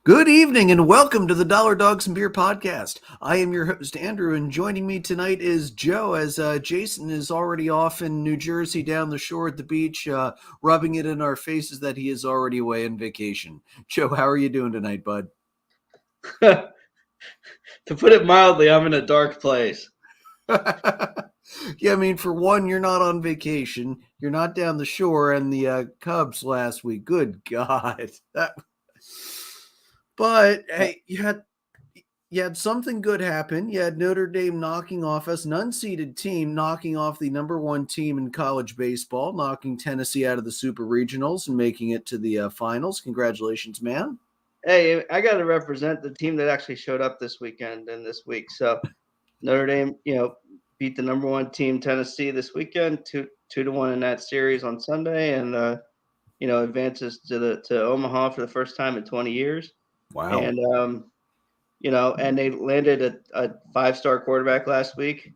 Good evening and welcome to the Dollar Dogs and Beer podcast. I am your host, Andrew, and joining me tonight is Joe, as Jason is already off in New Jersey down the shore at the beach, rubbing it in our faces that he is already away on vacation. Joe, how are you doing tonight, bud? To put it mildly, I'm in a dark place. Yeah, I mean, for one, you're not on vacation. You're not down the shore, and the Cubs last week. Good God. But hey, you had something good happen. You had Notre Dame knocking off us, an unseeded team knocking off the number one team in college baseball, knocking Tennessee out of the Super Regionals and making it to the finals. Congratulations, man. Hey, I got to represent the team that actually showed up this weekend and this week. So Notre Dame, beat the number one team Tennessee this weekend, 2-1 in that series on Sunday, and advances to Omaha for the first time in 20 years. Wow. And and they landed a 5-star quarterback last week.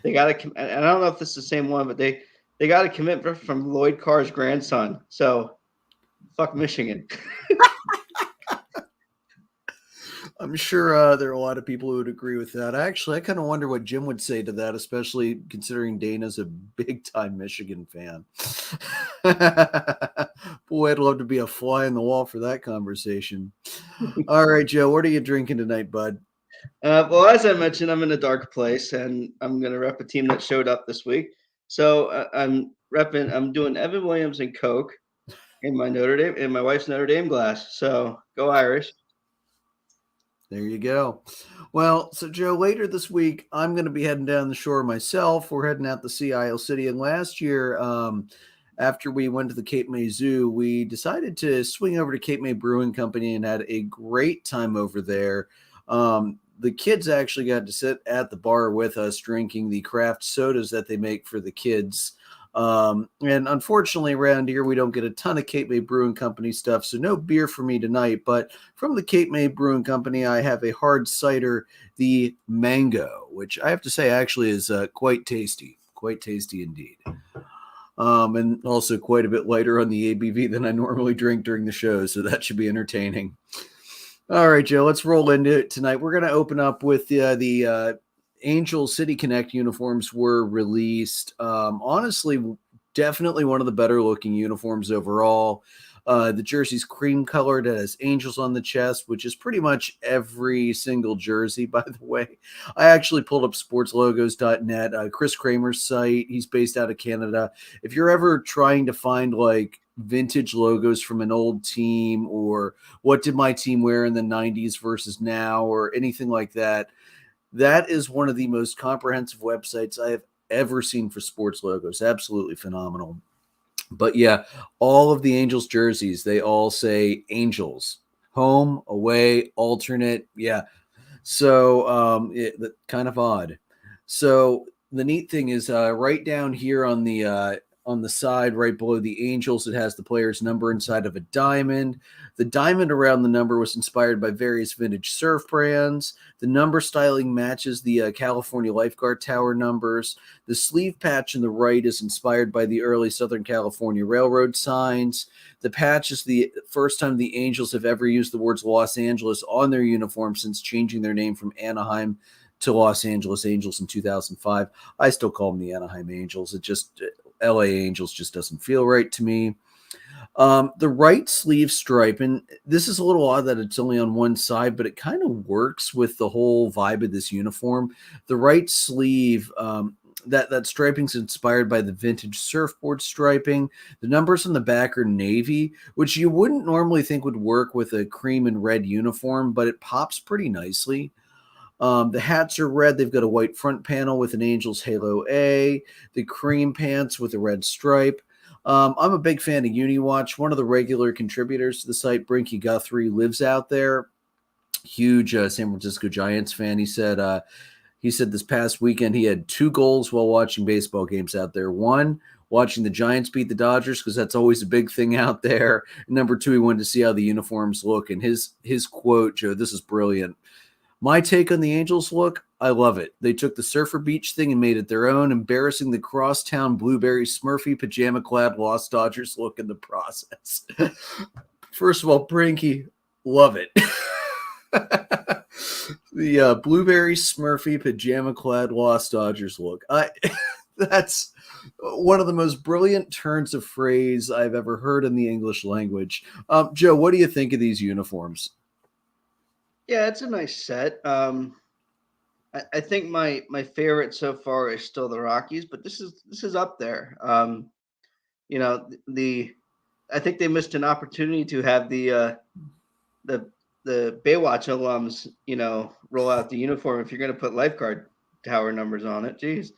They got to, and I don't know if this is the same one, but they got a commitment from Lloyd Carr's grandson. So fuck Michigan. I'm sure there are a lot of people who would agree with that. Actually, I kind of wonder what Jim would say to that, especially considering Dana's a big time Michigan fan. Boy, I'd love to be a fly in the wall for that conversation. All right, Joe, what are you drinking tonight, bud? Well, as I mentioned, I'm in a dark place, and I'm going to rep a team that showed up this week. So I'm doing Evan Williams and Coke in my wife's Notre Dame glass. So go Irish. There you go. Well, so Joe, later this week, I'm going to be heading down the shore myself. We're heading out to see Isle City. And last year, after we went to the Cape May Zoo, we decided to swing over to Cape May Brewing Company and had a great time over there. The kids actually got to sit at the bar with us drinking the craft sodas that they make for the kids. And unfortunately, around here, we don't get a ton of Cape May Brewing Company stuff, so no beer for me tonight. But from the Cape May Brewing Company, I have a hard cider, the Mango, which I have to say actually is quite tasty indeed. And also quite a bit lighter on the ABV than I normally drink during the show, so that should be entertaining. All right, Joe, let's roll into it tonight. We're going to open up with the Angel City Connect uniforms were released. Honestly, definitely one of the better looking uniforms overall. The jersey's cream colored. It has angels on the chest, which is pretty much every single jersey, by the way. I actually pulled up sportslogos.net, Chris Kramer's site. He's based out of Canada. If you're ever trying to find like vintage logos from an old team, or what did my team wear in the 90s versus now, or anything like that, that is one of the most comprehensive websites I have ever seen for sports logos. Absolutely phenomenal. But yeah, all of the Angels jerseys, they all say Angels. Home, away, alternate. Yeah. So kind of odd. So the neat thing is right down here on the side, right below the Angels, it has the player's number inside of a diamond. The diamond around the number was inspired by various vintage surf brands. The number styling matches the California Lifeguard Tower numbers. The sleeve patch in the right is inspired by the early Southern California Railroad signs. The patch is the first time the Angels have ever used the words Los Angeles on their uniform since changing their name from Anaheim to Los Angeles Angels in 2005. I still call them the Anaheim Angels. It just LA Angels just doesn't feel right to me. The right sleeve stripe, and this is a little odd that it's only on one side, but it kind of works with the whole vibe of this uniform. The right sleeve, that striping is inspired by the vintage surfboard striping. The numbers on the back are navy, which you wouldn't normally think would work with a cream and red uniform, but it pops pretty nicely. The hats are red. They've got a white front panel with an Angels Halo A, the cream pants with a red stripe. I'm a big fan of UniWatch. One of the regular contributors to the site, Brinky Guthrie, lives out there. Huge San Francisco Giants fan. He said this past weekend he had two goals while watching baseball games out there. One, watching the Giants beat the Dodgers, because that's always a big thing out there. And number two, he wanted to see how the uniforms look. And his quote, Joe, this is brilliant. My take on the Angels look, I love it. They took the Surfer Beach thing and made it their own, embarrassing the crosstown blueberry Smurfy pajama-clad Lost Dodgers look in the process. First of all, Pranky, love it. The blueberry Smurfy pajama clad Lost Dodgers look. That's one of the most brilliant turns of phrase I've ever heard in the English language. Joe, what do you think of these uniforms? Yeah, it's a nice set. I think my favorite so far is still the Rockies, but this is up there. You know, the I think they missed an opportunity to have the the Baywatch alums, roll out the uniform if you're going to put lifeguard tower numbers on it. Jeez,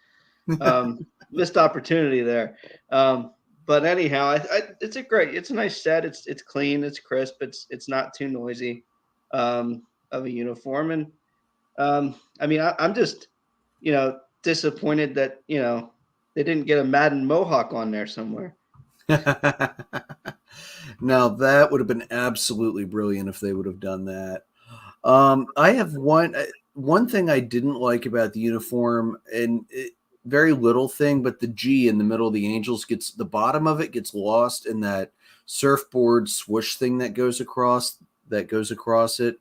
missed opportunity there. But anyhow, it's a nice set. It's clean, it's crisp, it's not too noisy of a uniform, and I mean, I'm just disappointed that they didn't get a Madden Mohawk on there somewhere. Now that would have been absolutely brilliant if they would have done that. I have one thing I didn't like about the uniform, and very little thing, but the G in the middle of the Angels the bottom of it gets lost in that surfboard swoosh thing that goes across it.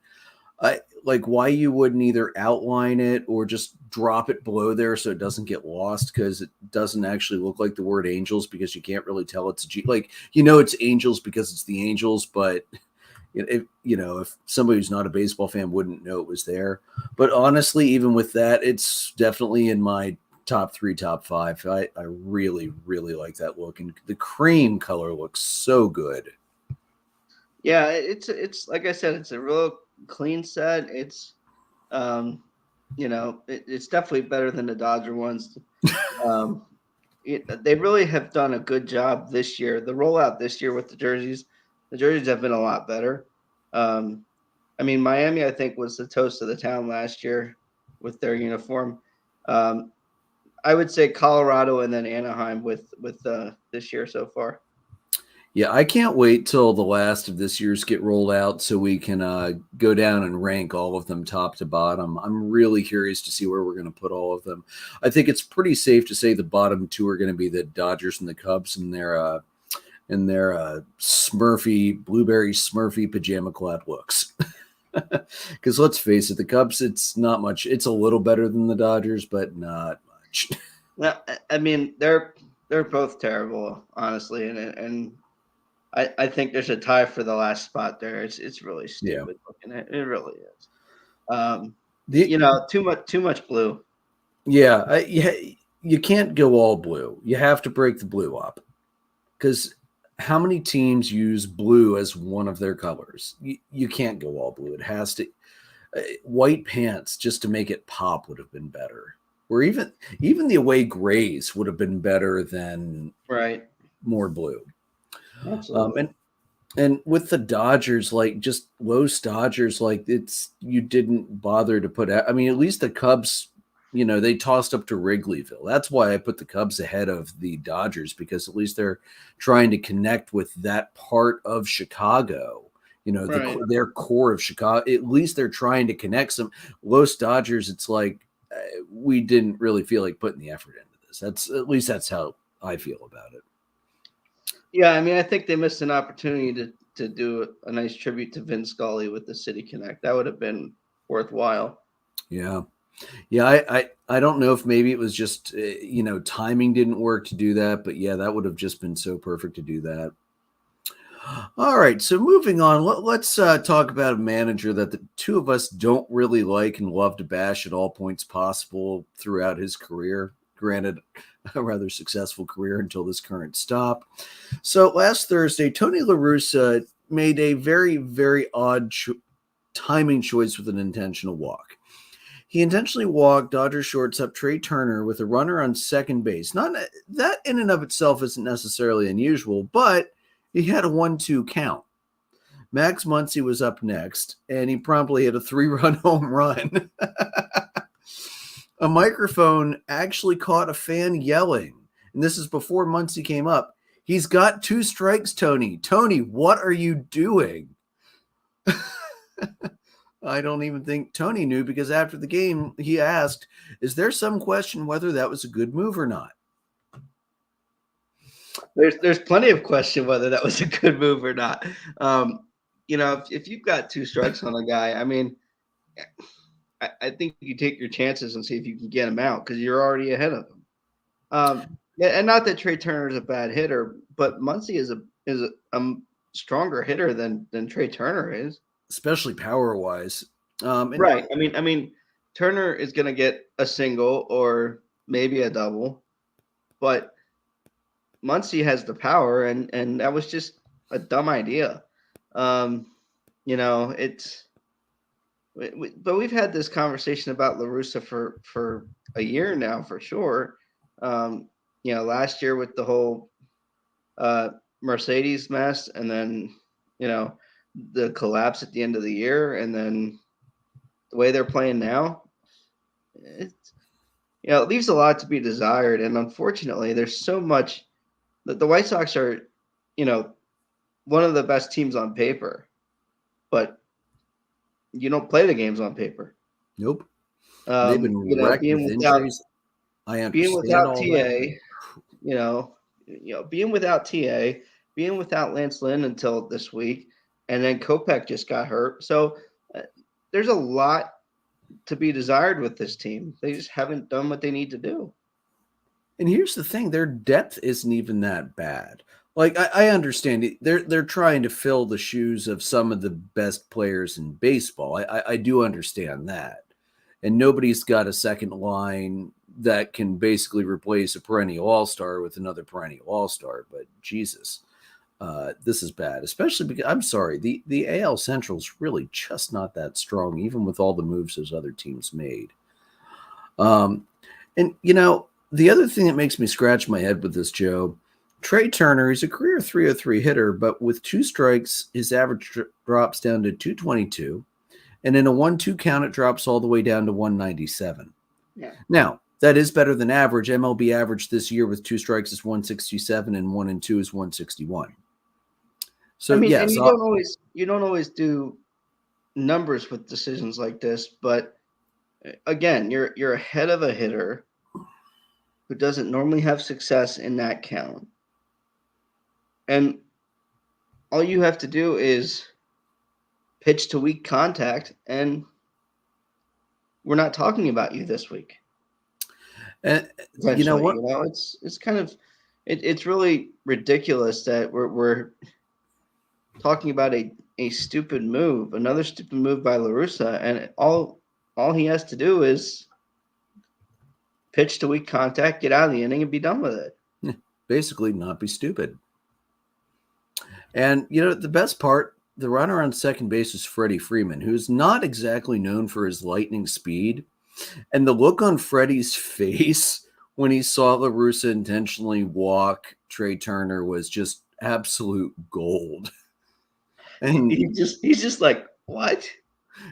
I like why you wouldn't either outline it or just drop it below there so it doesn't get lost, because it doesn't actually look like the word Angels, because you can't really tell it's a G. Like, it's Angels because it's the Angels, but if somebody who's not a baseball fan wouldn't know it was there. But honestly, even with that, it's definitely in my top 3, top 5. I really, really like that look, and the cream color looks so good. Yeah, it's like I said, it's a real clean set. It's it's definitely better than the Dodger ones. They really have done a good job this year. The rollout this year with the jerseys have been a lot better. I mean, Miami, I think, was the toast of the town last year with their uniform. I would say Colorado and then Anaheim with this year so far. Yeah, I can't wait till the last of this year's get rolled out so we can go down and rank all of them top to bottom. I'm really curious to see where we're going to put all of them. I think it's pretty safe to say the bottom 2 are going to be the Dodgers and the Cubs and their Smurfy, blueberry Smurfy pajama clad looks. Because let's face it, the Cubs, it's not much. It's a little better than the Dodgers, but not much. Well, I mean, they're both terrible, honestly, and I think there's a tie for the last spot there. It's really stupid looking at it. It really is. Too much blue. Yeah, you can't go all blue. You have to break the blue up, because how many teams use blue as one of their colors? You can't go all blue. It has to white pants just to make it pop would have been better. Or even the away grays would have been better than more blue. Absolutely. And with the Dodgers, like just Los Dodgers, like you didn't bother to put out. I mean, at least the Cubs, they tossed up to Wrigleyville. That's why I put the Cubs ahead of the Dodgers, because at least they're trying to connect with that part of Chicago. Their core of Chicago. At least they're trying to connect some. Los Dodgers, it's like we didn't really feel like putting the effort into this. That's how I feel about it. Yeah, I mean, I think they missed an opportunity to do a nice tribute to Vin Scully with the City Connect. That would have been worthwhile. Yeah. I don't know if maybe it was just timing didn't work to do that, but yeah, that would have just been so perfect to do that. All right, so moving on, let's talk about a manager that the two of us don't really like and love to bash at all points possible throughout his career. Granted, a rather successful career until this current stop. So last Thursday, Tony La Russa made a very, very odd timing choice with an intentional walk. He intentionally walked Dodgers shortstop Trey Turner with a runner on second base. Not that in and of itself isn't necessarily unusual, but he had a 1-2 count. Max Muncy was up next, and he promptly hit a 3-run home run. A microphone actually caught a fan yelling, and this is before Muncy came up. He's got 2 strikes, Tony. Tony, what are you doing? I don't even think Tony knew, because after the game, he asked, is there some question whether that was a good move or not? There's plenty of question whether that was a good move or not. If you've got 2 strikes on a guy, I mean, I think you take your chances and see if you can get him out because you're already ahead of him. And not that Trey Turner is a bad hitter, but Muncy is a stronger hitter than Trey Turner is. Especially power-wise. Right. I mean, Turner is going to get a single or maybe a double, but Muncy has the power, and that was just a dumb idea. But we've had this conversation about Russa for a year now, for sure. Last year with the whole Mercedes mess, and then the collapse at the end of the year, and then the way they're playing now, it leaves a lot to be desired. And unfortunately, there's so much that the White Sox are, one of the best teams on paper, but you don't play the games on paper. Nope. They've been wrecked with injuries. I understand being without all TA, being without TA, being without Lance Lynn until this week, and then Kopech just got hurt. So there's a lot to be desired with this team. They just haven't done what they need to do. And here's the thing: their depth isn't even that bad. Like I understand it. They're trying to fill the shoes of some of the best players in baseball. I do understand that, and nobody's got a second line that can basically replace a perennial all-star with another perennial all-star. But Jesus, this is bad, especially because I'm sorry, the AL Central's really just not that strong, even with all the moves those other teams made. And the other thing that makes me scratch my head with this, Joe, Trey Turner is a career 303 hitter, but with 2 strikes, his average drops down to 222. And in a 1-2 count, it drops all the way down to 197. Yeah. Now, that is better than average. MLB average this year with 2 strikes is 167 and 1 and 2 is 161. So, I mean, yes, and you don't always do numbers with decisions like this, but again, you're ahead of a hitter who doesn't normally have success in that count. And all you have to do is pitch to weak contact, and we're not talking about you this week. And you know what? It's kind of it's really ridiculous that we're talking about a stupid move, another stupid move by Russa, and all he has to do is pitch to weak contact, get out of the inning, and be done with it. Basically, not be stupid. And, the best part, the runner on second base is Freddie Freeman, who's not exactly known for his lightning speed. And the look on Freddie's face when he saw Russa intentionally walk Trey Turner was just absolute gold. And he's just like, what?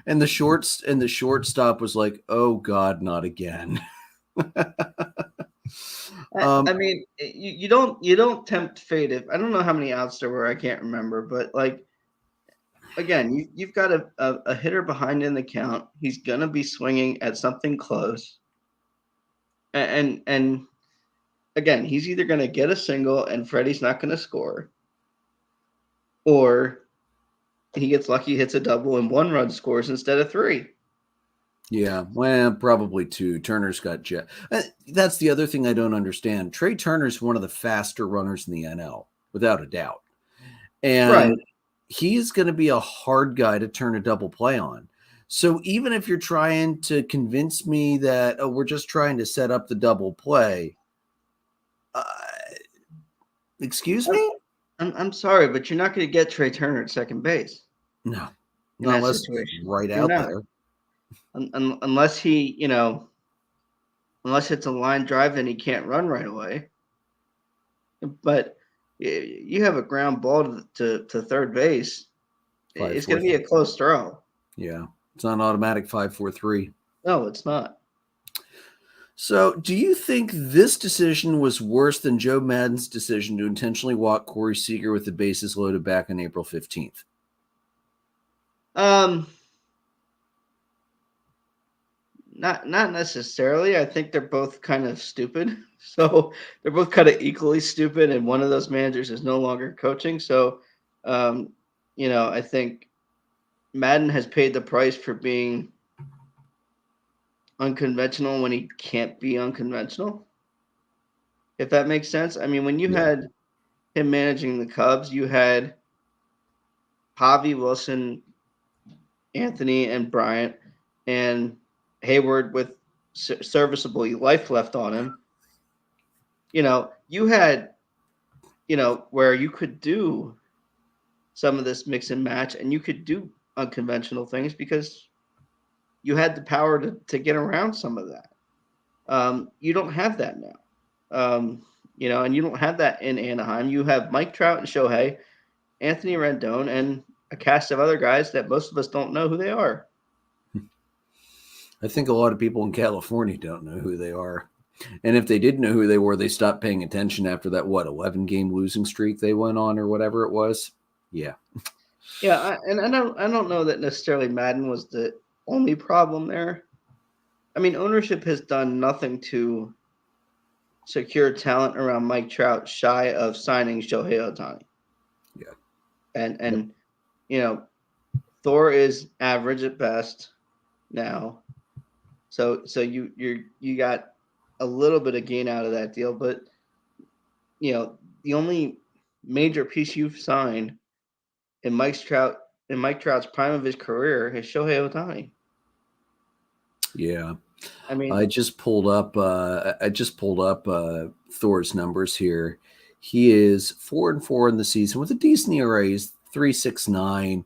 And the shortstop was like, oh God, not again. I mean, you don't tempt fate. I don't know how many outs there were. I can't remember, but again, you've got a hitter behind in the count. He's gonna be swinging at something close, and again, he's either gonna get a single and Freddie's not gonna score, or he gets lucky, hits a double, and 1 run scores instead of 3. Yeah, well, probably 2. Turner's got jet. That's the other thing I don't understand. Trey Turner's one of the faster runners in the NL, without a doubt. And he's going to be a hard guy to turn a double play on. So even if you're trying to convince me that we're just trying to set up the double play, excuse me? I'm sorry, but you're not going to get Trey Turner at second base. No, not unless it's right out there. Unless he, unless it's a line drive and he can't run right away. But you have a ground ball to third base. It's going to be a close throw. Yeah, it's not an automatic 5-4-3. No, it's not. So, do you think this decision was worse than Joe Maddon's decision to intentionally walk Corey Seager with the bases loaded back on April 15th? Not necessarily. I think they're both kind of stupid. So they're both kind of equally stupid, and one of those managers is no longer coaching. So, um, I think Madden has paid the price for being unconventional when he can't be unconventional. If that makes sense. I mean, when you Yeah. had him managing the Cubs, you had Javi Wilson, Anthony, and Bryant, and Hayward with serviceable life left on him. You had, where you could do some of this mix and match and you could do unconventional things because you had the power to get around some of that. You don't have that now. And you don't have that in Anaheim. You have Mike Trout and Shohei, Anthony Rendon, and a cast of other guys that most of us don't know who they are. I think a lot of people in California don't know who they are. And if they did know who they were, they stopped paying attention after that, 11-game losing streak they went on or whatever it was. Yeah. Yeah, and I don't know that necessarily Madden was the only problem there. I mean, ownership has done nothing to secure talent around Mike Trout shy of signing Shohei Ohtani. Yeah. And Thor is average at best now. So you got a little bit of gain out of that deal, but the only major piece you've signed in Mike Trout's prime of his career is Shohei Ohtani. Yeah. I mean, I just pulled up Thor's numbers here. He is 4-4 in the season with a decent ERA. He's 3.69.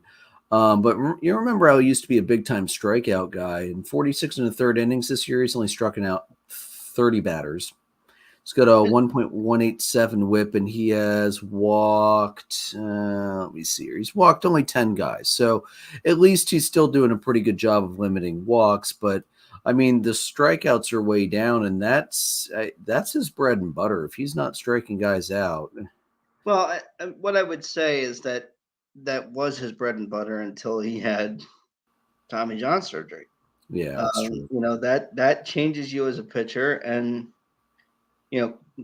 But you remember how he used to be a big time strikeout guy. In 46 and a third innings this year, he's only struck out 30 batters. He's got a 1.187 whip, and he has walked. Let me see here. He's walked only 10 guys, so at least he's still doing a pretty good job of limiting walks. But I mean, the strikeouts are way down, and that's his bread and butter. If he's not striking guys out, well, what I would say is that was his bread and butter until he had Tommy John surgery. yeah, that's true. That changes you as a pitcher, and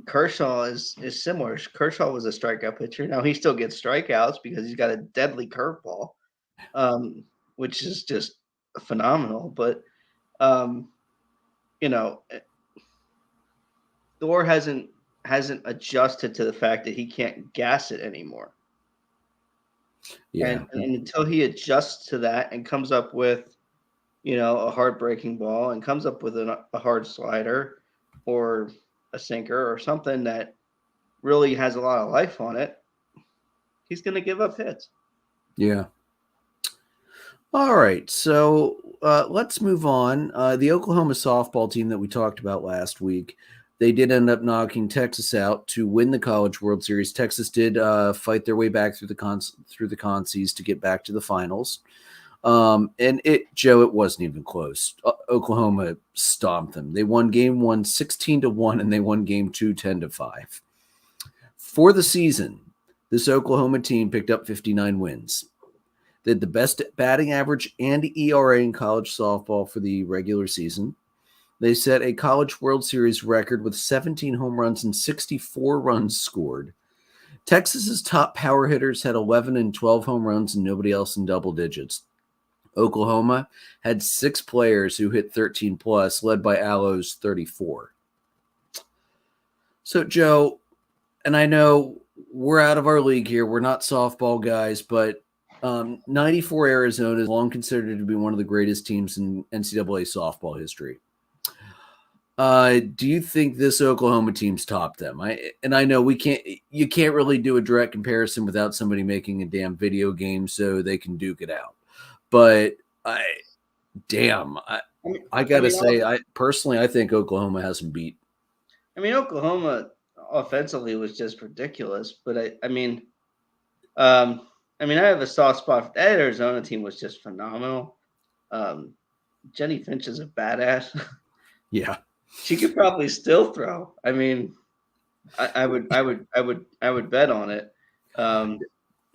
Kershaw is similar. Kershaw was a strikeout pitcher. Now he still gets strikeouts because he's got a deadly curveball, which is just phenomenal. But Thor hasn't adjusted to the fact that he can't gas it anymore. Yeah, And until he adjusts to that and comes up with, a hard breaking ball and comes up with a hard slider or a sinker or something that really has a lot of life on it, he's going to give up hits. yeah. All right, so let's move on. The Oklahoma softball team that we talked about last week, they did end up knocking Texas out to win the College World Series. Texas did fight their way back through the consees to get back to the finals. And it wasn't even close. Oklahoma stomped them. They won game 1 16-1, and they won game 2 10-5. For the season, this Oklahoma team picked up 59 wins. They had the best batting average and ERA in college softball for the regular season. They set a College World Series record with 17 home runs and 64 runs scored. Texas's top power hitters had 11 and 12 home runs and nobody else in double digits. Oklahoma had 6 players who hit 13 plus, led by Alo's 34. So, Joe, and I know we're out of our league here. We're not softball guys, but 94 Arizona is long considered to be one of the greatest teams in NCAA softball history. Do you think this Oklahoma team's topped them? I know you can't really do a direct comparison without somebody making a damn video game so they can duke it out. But I gotta say, I personally think Oklahoma has them beat. I mean, Oklahoma offensively was just ridiculous, but I have a soft spot. That Arizona team was just phenomenal. Jenny Finch is a badass. Yeah, she could probably still throw. I mean, I would bet on it.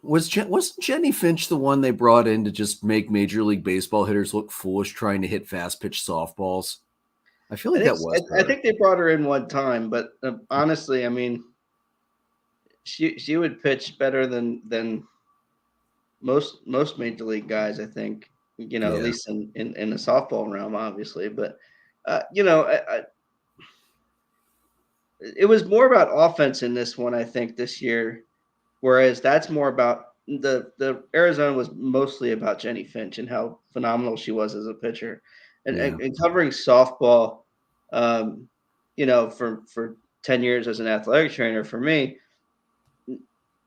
Wasn't Jenny Finch the one they brought in to just make Major League Baseball hitters look foolish trying to hit fast pitch softballs? I feel like that was I her. think they brought her in one time, but honestly, I mean, she would pitch better than most major league guys. I think at Yeah, least in the softball realm, obviously. But it was more about offense in this one. I think this year, whereas that's more about the Arizona was mostly about Jenny Finch and how phenomenal she was as a pitcher, and yeah. and covering softball, um, for 10 years as an athletic trainer for me,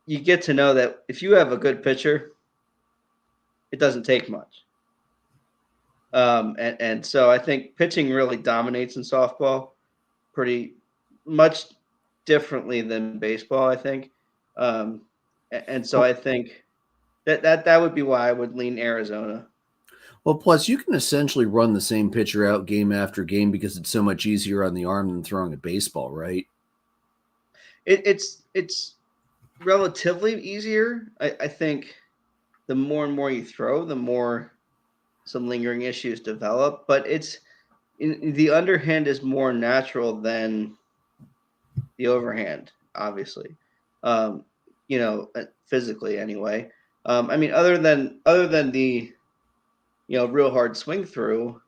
you get to know that if you have a good pitcher, it doesn't take much. And so I think pitching really dominates in softball pretty much differently than baseball, I think. And so Well, I think that would be why I would lean Arizona. well, plus you can essentially run the same pitcher out game after game because it's so much easier on the arm than throwing a baseball, right? It's relatively easier. I think the more and more you throw, the more some lingering issues develop. But the underhand is more natural than the overhand, obviously. Um, physically anyway. I mean, other than the real hard swing through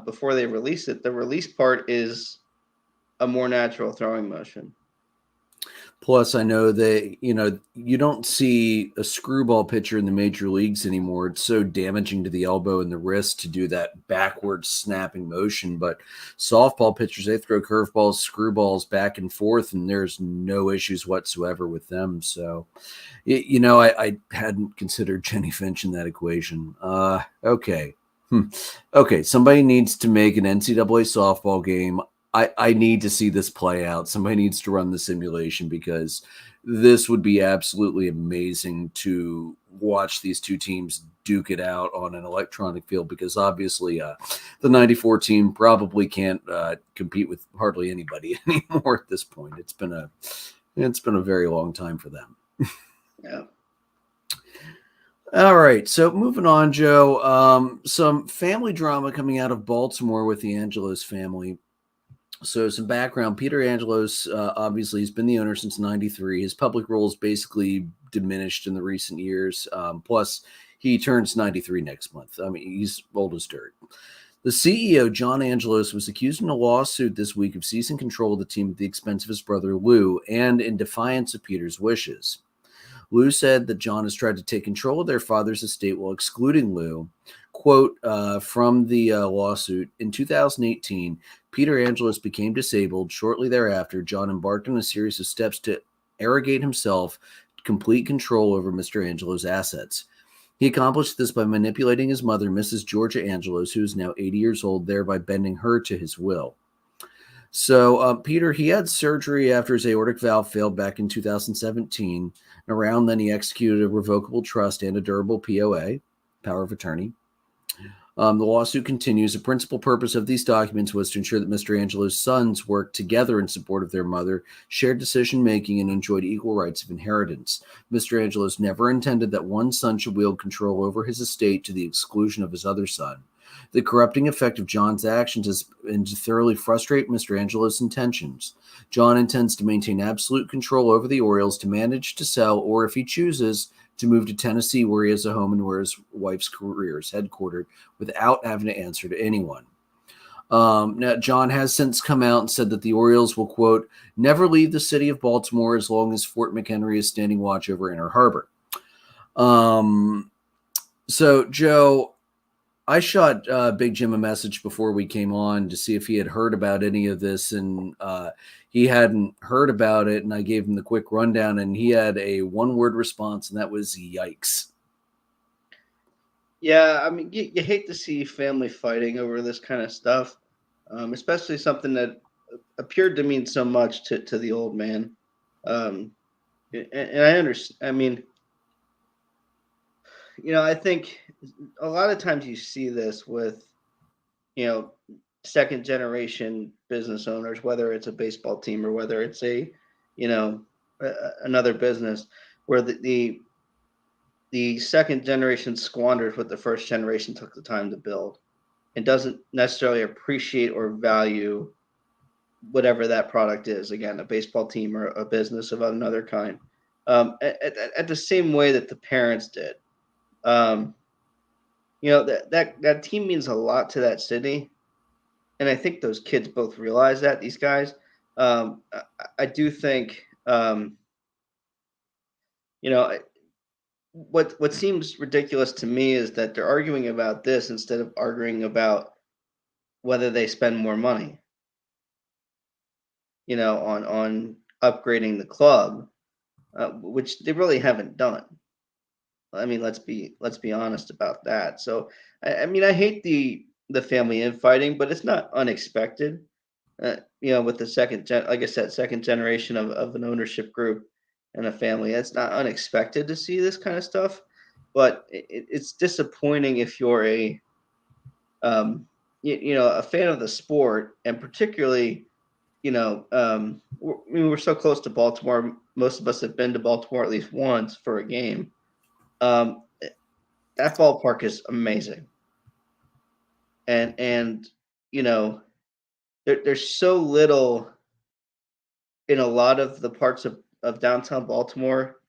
before they release it, the release part is a more natural throwing motion. Plus, I know that, you don't see a screwball pitcher in the major leagues anymore. It's so damaging to the elbow and the wrist to do that backward snapping motion. But softball pitchers, they throw curveballs, screwballs back and forth, and there's no issues whatsoever with them. So, I hadn't considered Jenny Finch in that equation. Okay. Okay, somebody needs to make an NCAA softball game. I need to see this play out. Somebody needs to run the simulation because this would be absolutely amazing to watch these two teams duke it out on an electronic field because obviously the 94 team probably can't compete with hardly anybody anymore at this point. It's been a very long time for them. Yeah. All right, so moving on, Joe. Some family drama coming out of Baltimore with the Angelos family. So some background: Peter Angelos, obviously, he's been the owner since '93. His public role is basically diminished in the recent years. Plus, he turns 93 next month. I mean, he's old as dirt. The CEO, John Angelos, was accused in a lawsuit this week of seizing control of the team at the expense of his brother Lou and in defiance of Peter's wishes. Lou said that John has tried to take control of their father's estate while excluding Lou. Quote from the lawsuit: in 2018, Peter Angelos became disabled. Shortly thereafter, John embarked on a series of steps to arrogate himself complete control over Mr. Angelos' assets. He accomplished this by manipulating his mother, Mrs. Georgia Angelos, who is now 80 years old, thereby bending her to his will. So, Peter, he had surgery after his aortic valve failed back in 2017. Around then, he executed a revocable trust and a durable POA, power of attorney. The lawsuit continues. The principal purpose of these documents was to ensure that Mr. Angelo's sons worked together in support of their mother, shared decision making, and enjoyed equal rights of inheritance. Mr. Angelos never intended that one son should wield control over his estate to the exclusion of his other son. The corrupting effect of John's actions has been to thoroughly frustrate Mr. Angelo's intentions. John intends to maintain absolute control over the Orioles, to manage, to sell, or if he chooses, to move to Tennessee, where he has a home and where his wife's career is headquartered, without having to answer to anyone. Now, John has since come out and said that the Orioles will, quote, never leave the city of Baltimore as long as Fort McHenry is standing watch over Inner Harbor. So, Joe, I shot Big Jim a message before we came on to see if he had heard about any of this, and he hadn't heard about it, and I gave him the quick rundown, and he had a one-word response, and that was yikes. Yeah, I mean, you hate to see family fighting over this kind of stuff, especially something that appeared to mean so much to the old man. Um, and I understand. I mean, I think a lot of times you see this with, you know, second generation business owners, whether it's a baseball team or whether it's you know, another business, where the the second generation squanders what the first generation took the time to build, and doesn't necessarily appreciate or value whatever that product is. Again, a baseball team or a business of another kind. At the same way that the parents did. Um, that team means a lot to that city, and I think those kids both realize that. These guys, I do think, you know, what seems ridiculous to me is that they're arguing about this instead of arguing about whether they spend more money, on upgrading the club, which they really haven't done. I mean, let's be honest about that. So, I mean, I hate the family infighting, but it's not unexpected. With the like I said, second generation of an ownership group and a family, it's not unexpected to see this kind of stuff. But it's disappointing if you're a fan of the sport, and particularly, we're so close to Baltimore. Most of us have been to Baltimore at least once for a game. Um, that ballpark is amazing, and there's so little in a lot of the parts of downtown Baltimore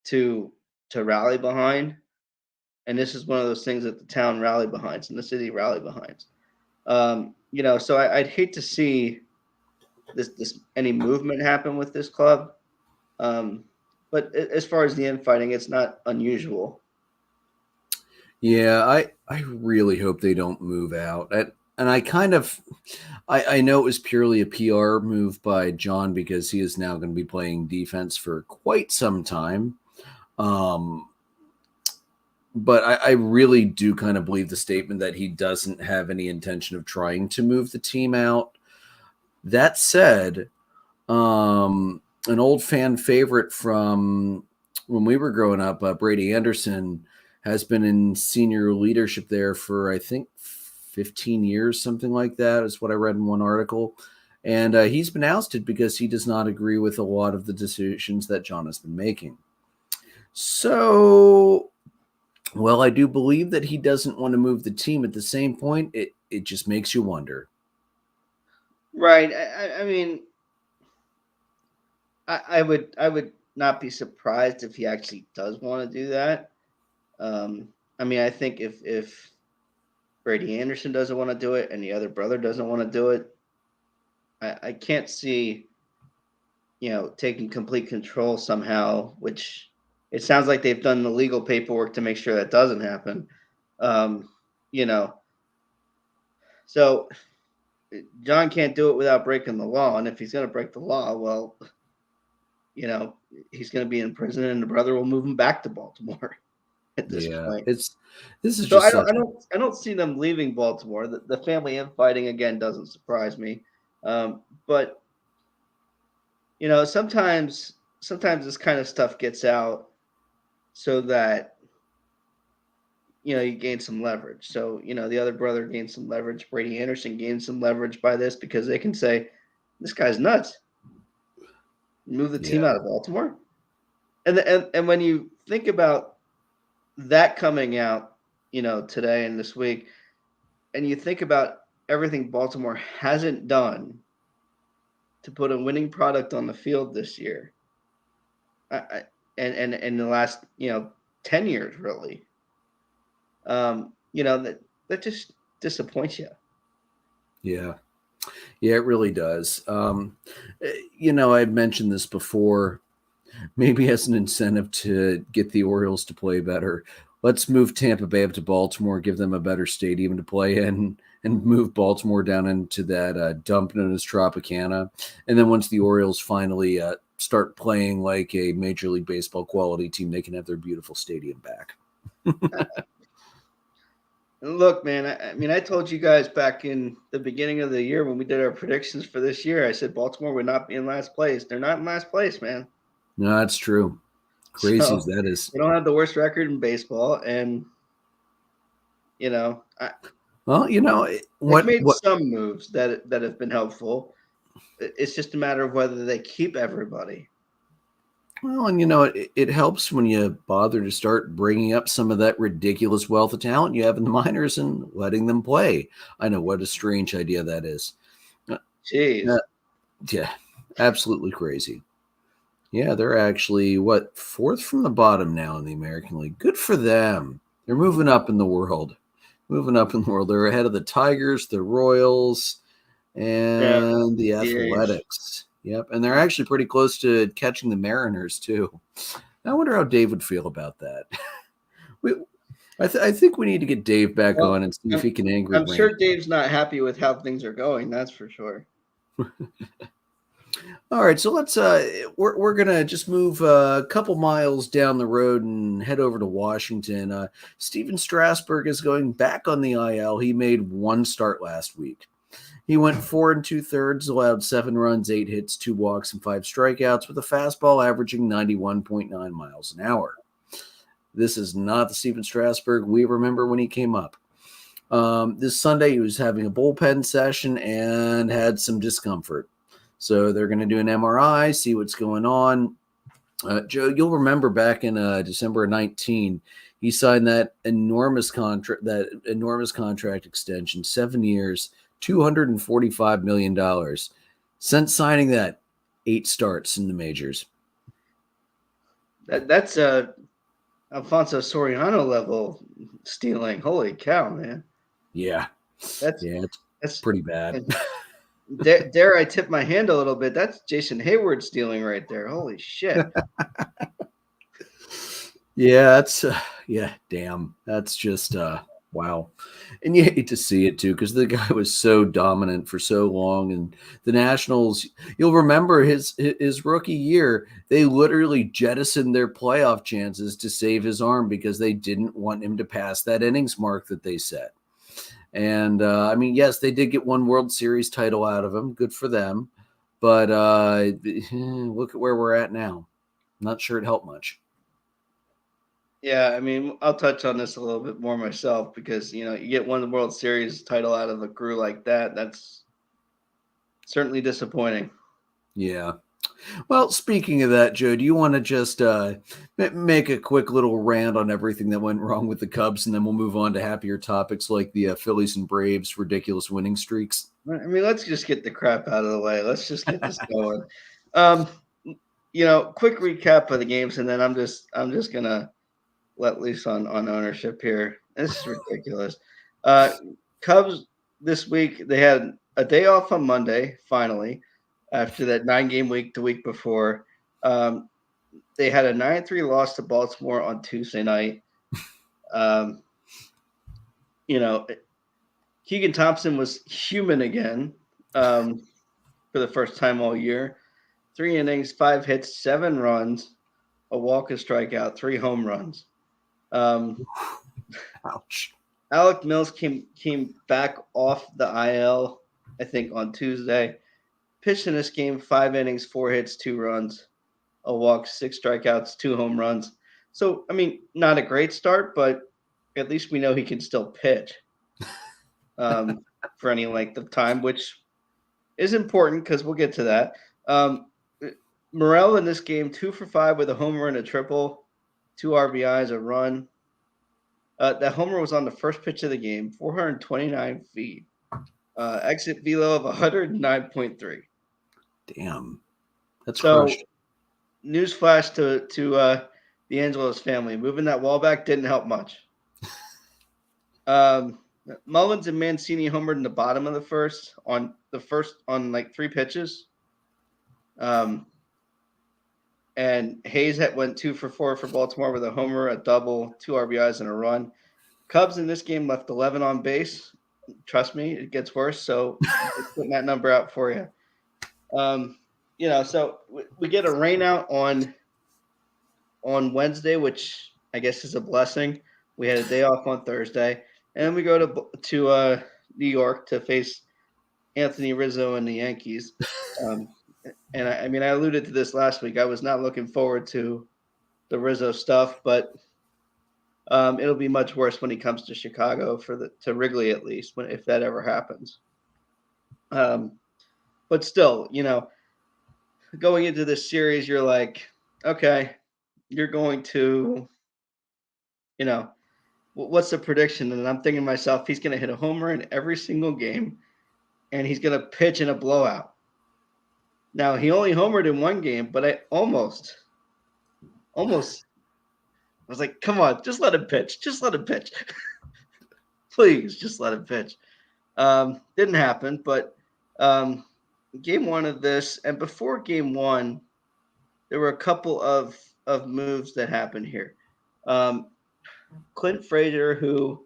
to rally behind, and this is one of those things that the town rally behind and the city rally behind. So I'd hate to see this any movement happen with this club. But as far as the infighting, it's not unusual. Yeah, I really hope they don't move out. And I know it was purely a PR move by John because he is now going to be playing defense for quite some time. But I really do kind of believe the statement that he doesn't have any intention of trying to move the team out. That said, an old fan favorite from when we were growing up, Brady Anderson, has been in senior leadership there for, I think, 15 years, something like that, is what I read in one article. And he's been ousted because he does not agree with a lot of the decisions that John has been making. So, well, I do believe that he doesn't want to move the team. At the same point, it just makes you wonder. Right. I mean, I would not be surprised if he actually does want to do that. I mean, I think if Brady Anderson doesn't want to do it and the other brother doesn't want to do it, I can't see, taking complete control somehow, which it sounds like they've done the legal paperwork to make sure that doesn't happen. Um, you know, so John can't do it without breaking the law, and if he's going to break the law, well, he's going to be in prison, and the brother will move him back to Baltimore at this Yeah, point. this is So just I don't, such. I don't see them leaving Baltimore. The family infighting again doesn't surprise me, but sometimes this kind of stuff gets out so that you gain some leverage. So the other brother gains some leverage. Brady Anderson gains some leverage by this because they can say this guy's nuts. Move the team Yeah. out of Baltimore, and when you think about that coming out, today and this week, and you think about everything Baltimore hasn't done to put a winning product on the field this year, and in the last 10 years really, that just disappoints you. Yeah. Yeah, it really does. I've mentioned this before. Maybe as an incentive to get the Orioles to play better, let's move Tampa Bay up to Baltimore, give them a better stadium to play in, and move Baltimore down into that dump known as Tropicana. And then once the Orioles finally start playing like a Major League Baseball quality team, they can have their beautiful stadium back. Look, man, I mean, I told you guys back in the beginning of the year when we did our predictions for this year, I said Baltimore would not be in last place. They're not in last place, man. No, that's true. Crazy as So that is. they don't have the worst record in baseball, and Well, they've what made what some moves that have been helpful. It's just a matter of whether they keep everybody. Well, and it helps when you bother to start bringing up some of that ridiculous wealth of talent you have in the minors and letting them play. I know what a strange idea that is. Uh, Jeez. uh, yeah, absolutely crazy. Yeah, they're actually fourth from the bottom now in the American League. Good for them. They're moving up in the world. Moving up in the world. They're ahead of the Tigers, the Royals, Yeah. and the DH. Athletics. Yep, and they're actually pretty close to catching the Mariners too. I wonder how Dave would feel about that. we, I think we need to get Dave back Well, on and see if I'm, he can angry I'm rant. sure Dave's not happy with how things are going. That's for sure. All right, so let's we're gonna just move a couple miles down the road and head over to Washington. Stephen Strasburg is going back on the IL. He made one start last week. He went 4 2/3, allowed 7 runs, 8 hits, 2 walks, and 5 strikeouts, with a fastball averaging 91.9 miles an hour. This is not the Stephen Strasburg we remember when he came up. This Sunday, he was having a bullpen session and had some discomfort. So they're going to do an MRI, see what's going on. Joe, you'll remember back in December of 19, he signed that enormous contract extension, 7 years, $245 million. Since signing that, 8 starts in the majors. That's Alfonso Soriano level stealing. Holy cow, man! Yeah, That's it's that's. pretty bad. And dare I tip my hand a little bit? That's Jason Hayward stealing right there. Holy shit! Yeah, damn. That's just wow. And you hate to see it too, because the guy was so dominant for so long. And the Nationals, you'll remember his rookie year, they literally jettisoned their playoff chances to save his arm because they didn't want him to pass that innings mark that they set. And I mean, yes, they did get one World Series title out of him. Good for them. But look at where we're at now. Not sure it helped much. Yeah, I mean, I'll touch on this a little bit more myself because you get one World Series title out of a crew like that. That's certainly disappointing. Yeah. Well, speaking of that, Joe, do you want to just make a quick little rant on everything that went wrong with the Cubs, and then we'll move on to happier topics like the Phillies and Braves' ridiculous winning streaks? I mean, let's just get the crap out of the way. Let's just get this going. Quick recap of the games, and then I'm just gonna let loose on ownership here. This is ridiculous. Uh, Cubs this week, they had a day off on Monday, finally, after that 9-game week the week before. They had a 9-3 loss to Baltimore on Tuesday night. Um, Keegan Thompson was human again for the first time all year. 3 innings, 5 hits, 7 runs, a walk, a strikeout, 3 home runs. Ouch. Alec Mills came back off the IL, I think, on Tuesday. Pitched in this game, 5 innings, 4 hits, 2 runs, a walk, 6 strikeouts, 2 home runs. So, I mean, not a great start, but at least we know he can still pitch for any length of time, which is important because we'll get to that. Morel in this game, 2 for 5 with a homer and a triple, 2 RBIs, a run. That homer was on the first pitch of the game, 429 feet. Exit velo of 109.3. Damn. That's So, crushed. newsflash to the Angelos family. Moving that wall back didn't help much. Mullins and Mancini homered in the bottom of the first on like 3 pitches. And Hayes went 2 for 4 for Baltimore with a homer, a double, 2 RBIs, and a run. Cubs in this game left 11 on base. Trust me, it gets worse. So putting that number out for you. So we get a rain out on Wednesday, which I guess is a blessing. We had a day off on Thursday, and we go to New York to face Anthony Rizzo and the Yankees. And I mean, I alluded to this last week. I was not looking forward to the Rizzo stuff, but it'll be much worse when he comes to Chicago to Wrigley, at least, if that ever happens. But still, going into this series, you're like, okay, you're going to, you know, what's the prediction? And I'm thinking to myself, he's going to hit a homer in every single game, and he's going to pitch in a blowout. Now, he only homered in one game, but I almost I was like, come on, just let him pitch. Just let him pitch. Please, just let him pitch. Didn't happen, but game one of this, and before game one, there were a couple of moves that happened here. Clint Frazier, who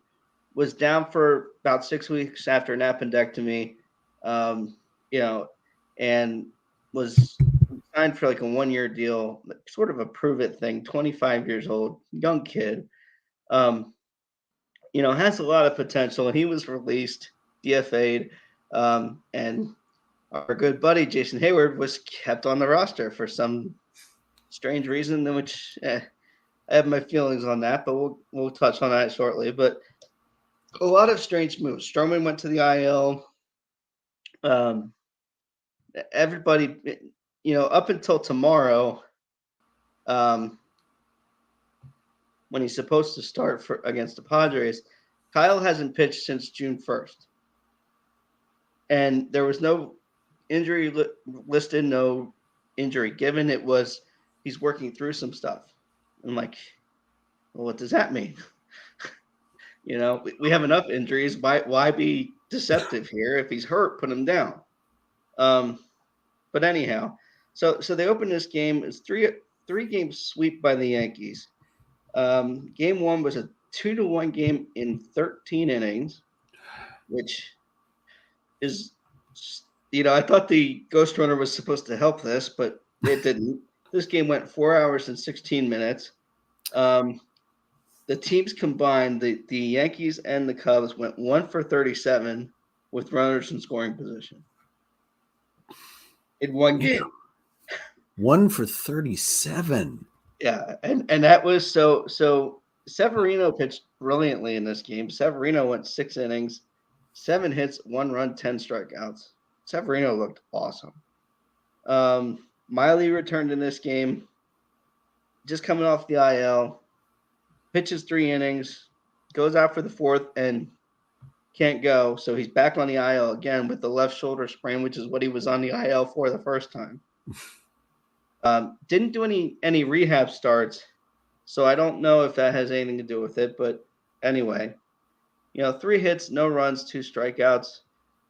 was down for about 6 weeks after an appendectomy, um, you know, and was signed for like a 1 year deal, sort of a prove it thing, 25 years old, young kid, um, has a lot of potential. He was released, DFA'd, and our good buddy Jason Hayward was kept on the roster for some strange reason, which I have my feelings on that, but we'll touch on that shortly. But a lot of strange moves. Stroman went to the IL. Um, Everybody, up until tomorrow, um, when he's supposed to start against the Padres, Kyle hasn't pitched since June 1st. And there was no injury listed, no injury given. It was he's working through some stuff. I'm like, well, what does that mean? We have enough injuries. Why be deceptive here? If he's hurt, put him down. But anyhow, so they opened this game. It's three game sweep by the Yankees. Game one was a 2-1 game in 13 innings, which is, I thought the Ghost Runner was supposed to help this, but it didn't. This game went 4 hours and 16 minutes. The teams combined, the Yankees and the Cubs went 1 for 37 with runners in scoring position in one game. 1 for 37. Yeah, and that was so Severino pitched brilliantly in this game. Severino went 6 innings, 7 hits, 1 run, 10 strikeouts. Severino looked awesome. Miley returned in this game, just coming off the IL, pitches 3 innings, goes out for the 4th, and can't go. So he's back on the IL again with the left shoulder sprain, which is what he was on the IL for the first time. Didn't do any rehab starts, so I don't know if that has anything to do with it. But anyway, 3 hits, no runs, 2 strikeouts.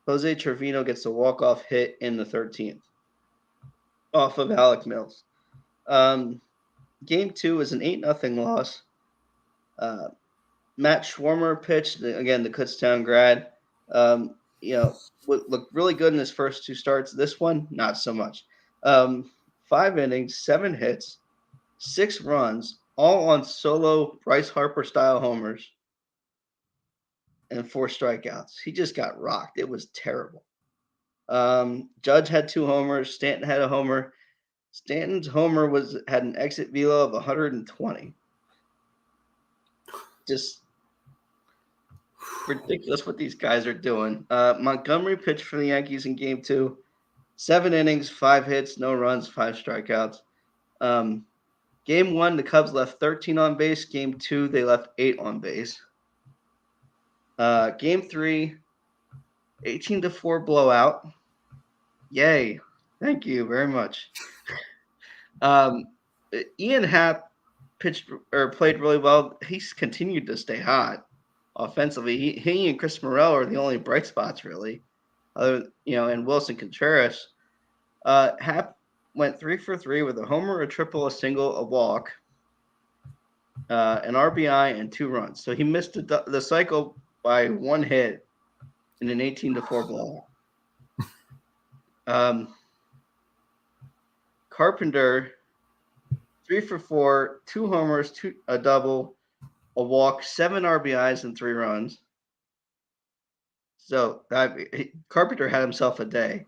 Jose Trevino gets a walk-off hit in the 13th off of Alec Mills. Game 2 was an 8-0 loss. Matt Schwarmer pitched, again, the Kutztown grad. Looked really good in his first 2 starts. This one, not so much. 5 innings, 7 hits, 6 runs, all on solo Bryce Harper style homers, and 4 strikeouts. He just got rocked. It was terrible. Judge had 2 homers. Stanton had a homer. Stanton's homer had an exit velo of 120. Just ridiculous what these guys are doing. Montgomery pitched for the Yankees in game 2. 7 innings, 5 hits, no runs, 5 strikeouts. Game 1, the Cubs left 13 on base. Game 2, they left 8 on base. Game 3, 18-4 blowout. Yay. Thank you very much. Ian Happ played really well. He's continued to stay hot offensively. He and Chris Morel are the only bright spots, really. And Wilson Contreras. Happ went 3 for 3 with a homer, a triple, a single, a walk, an RBI, and 2 runs. So he missed the cycle by 1 hit in an 18-4 blowout. Carpenter, 3 for 4, 2 homers, a double, a walk, 7 RBIs, and 3 runs. So Carpenter had himself a day.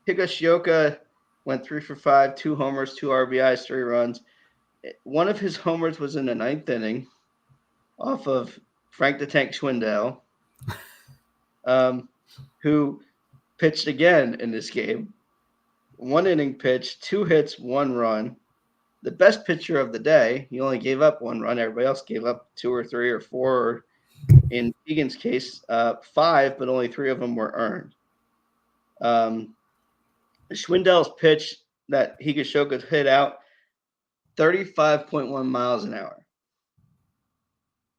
Higashioka went 3 for 5, 2 homers, 2 RBIs, 3 runs. One of his homers was in the 9th inning off of Frank the Tank Schwindel, who pitched again in this game. 1 inning pitch, 2 hits, 1 run. The best pitcher of the day, he only gave up 1 run. Everybody else gave up 2 or 3 or 4. Or in Keegan's case, 5, but only 3 of them were earned. Schwindel's pitch that Higashioka hit out 35.1 miles an hour.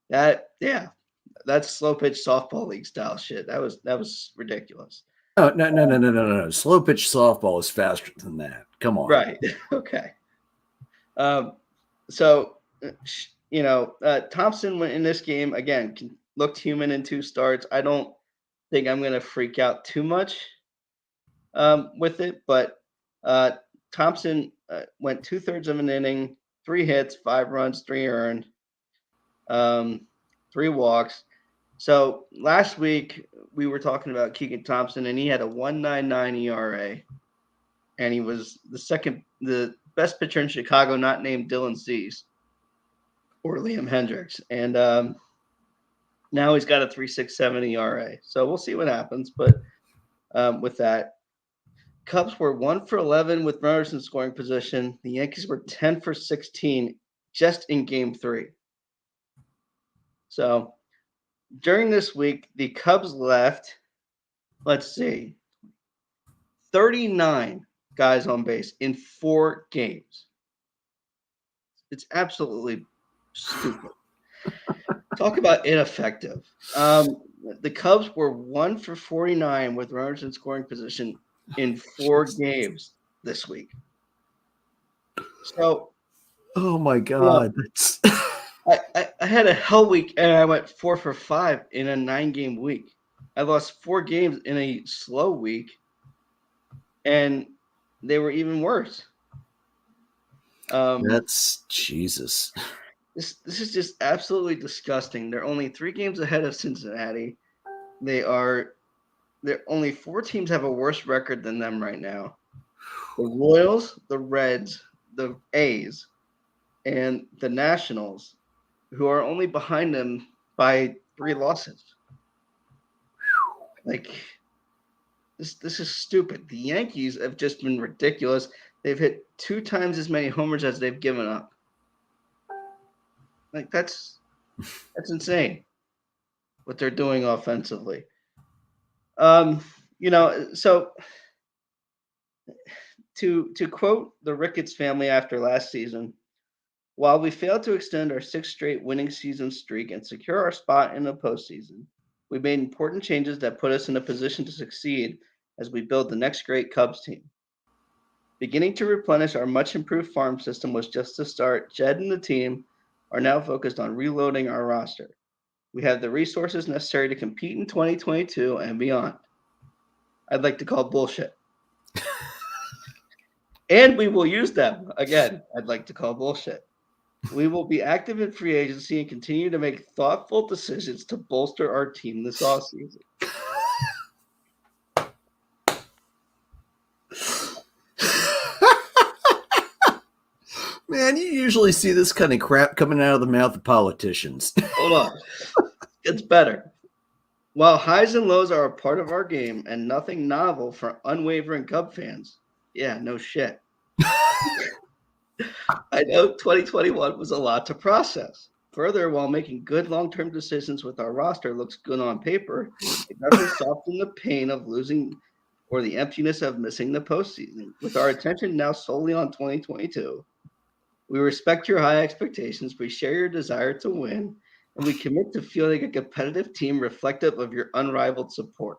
That's slow pitch softball league style shit. That was ridiculous. No. Slow pitch softball is faster than that. Come on. Right. Okay. Thompson went in this game again, looked human in 2 starts. I don't think I'm going to freak out too much with it, but Thompson went 2/3 of an inning, 3 hits, 5 runs, 3 earned, 3 walks. So last week we were talking about Keegan Thompson, and he had a 1.99 ERA, and he was the best pitcher in Chicago, not named Dylan Cease or Liam Hendricks, and now he's got a 3.67 ERA. So we'll see what happens, but with that. Cubs were 1 for 11 with runners in scoring position. The Yankees were 10 for 16 just in Game 3. So during this week, the Cubs left, 39 guys on base in 4 games. It's absolutely stupid. Talk about ineffective. The Cubs were 1 for 49 with runners in scoring position in 4 games this week. So, oh my God, I had a hell week and I went 4 for 5 in a 9-game week. I lost 4 games in a slow week, and they were even worse. That's Jesus. This is just absolutely disgusting. They're only 3 games ahead of Cincinnati. Only 4 teams have a worse record than them right now. The Royals, the Reds, the A's, and the Nationals, who are only behind them by 3 losses. This is stupid. The Yankees have just been ridiculous. They've hit 2 times as many homers as they've given up. That's insane what they're doing offensively. So to quote the Ricketts family after last season, while we failed to extend our 6th straight winning season streak and secure our spot in the postseason, we made important changes that put us in a position to succeed as we build the next great Cubs team. Beginning to replenish our much improved farm system was just the start. Jed and the team are now focused on reloading our roster. We have the resources necessary to compete in 2022 and beyond. I'd like to call bullshit. And we will use them. Again, I'd like to call bullshit. We will be active in free agency and continue to make thoughtful decisions to bolster our team this offseason. Man, you usually see this kind of crap coming out of the mouth of politicians. Hold on. It's better. While highs and lows are a part of our game and nothing novel for unwavering Cub fans, yeah, no shit. I know 2021 was a lot to process. Further, while making good long-term decisions with our roster looks good on paper, it doesn't soften the pain of losing or the emptiness of missing the postseason. With our attention now solely on 2022, we respect your high expectations, we share your desire to win, and we commit to fielding a competitive team reflective of your unrivaled support.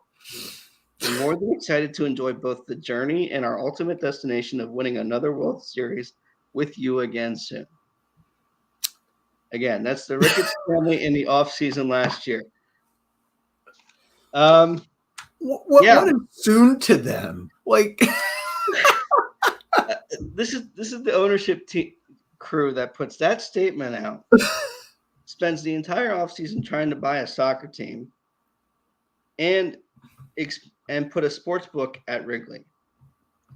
We're more than excited to enjoy both the journey and our ultimate destination of winning another World Series with you again soon. Again, that's the Ricketts family in the offseason last year. What is soon to them? This is the ownership crew that puts that statement out. Spends the entire offseason trying to buy a soccer team and put a sports book at Wrigley,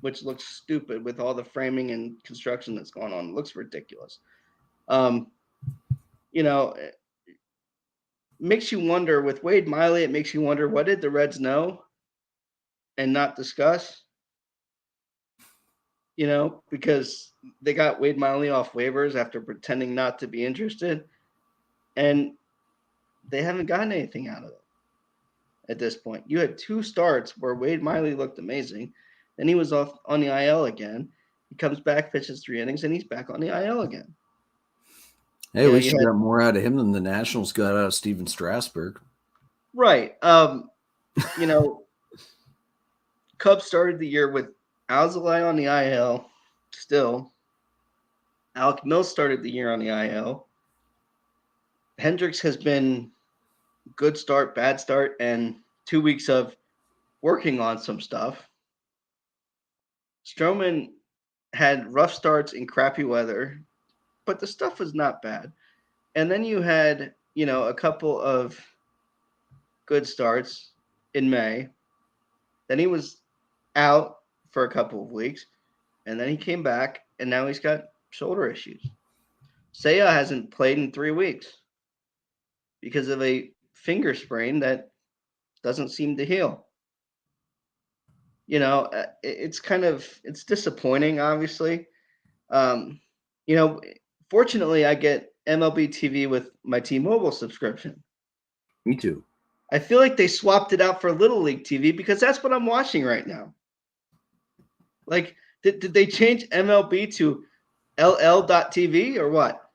which looks stupid with all the framing and construction that's going on. It looks ridiculous. Makes you wonder with Wade Miley, it makes you wonder, what did the Reds know and not discuss? because they got Wade Miley off waivers after pretending not to be interested, and they haven't gotten anything out of it at this point. You had 2 starts where Wade Miley looked amazing, then he was off on the IL again. He comes back, pitches 3 innings, and he's back on the IL again. Hey, You at know, least you you had got more out of him than the Nationals got out of Stephen Strasburg. right. Cubs started the year with Alzolay on the IL still. Alec Mills started the year on the IL. Hendricks has been good start, bad start, and 2 weeks of working on some stuff. Stroman had rough starts in crappy weather, but the stuff was not bad. And then you had, a couple of good starts in May. Then he was out for a couple of weeks, and then he came back, and now he's got shoulder issues. Seiya hasn't played in 3 weeks because of a finger sprain that doesn't seem to heal. It's disappointing, obviously. Um, Fortunately, I get MLB TV with my T-Mobile subscription. Me too. I feel like they swapped it out for Little League TV because that's what I'm watching right now. Like, did they change MLB to LL.TV or what?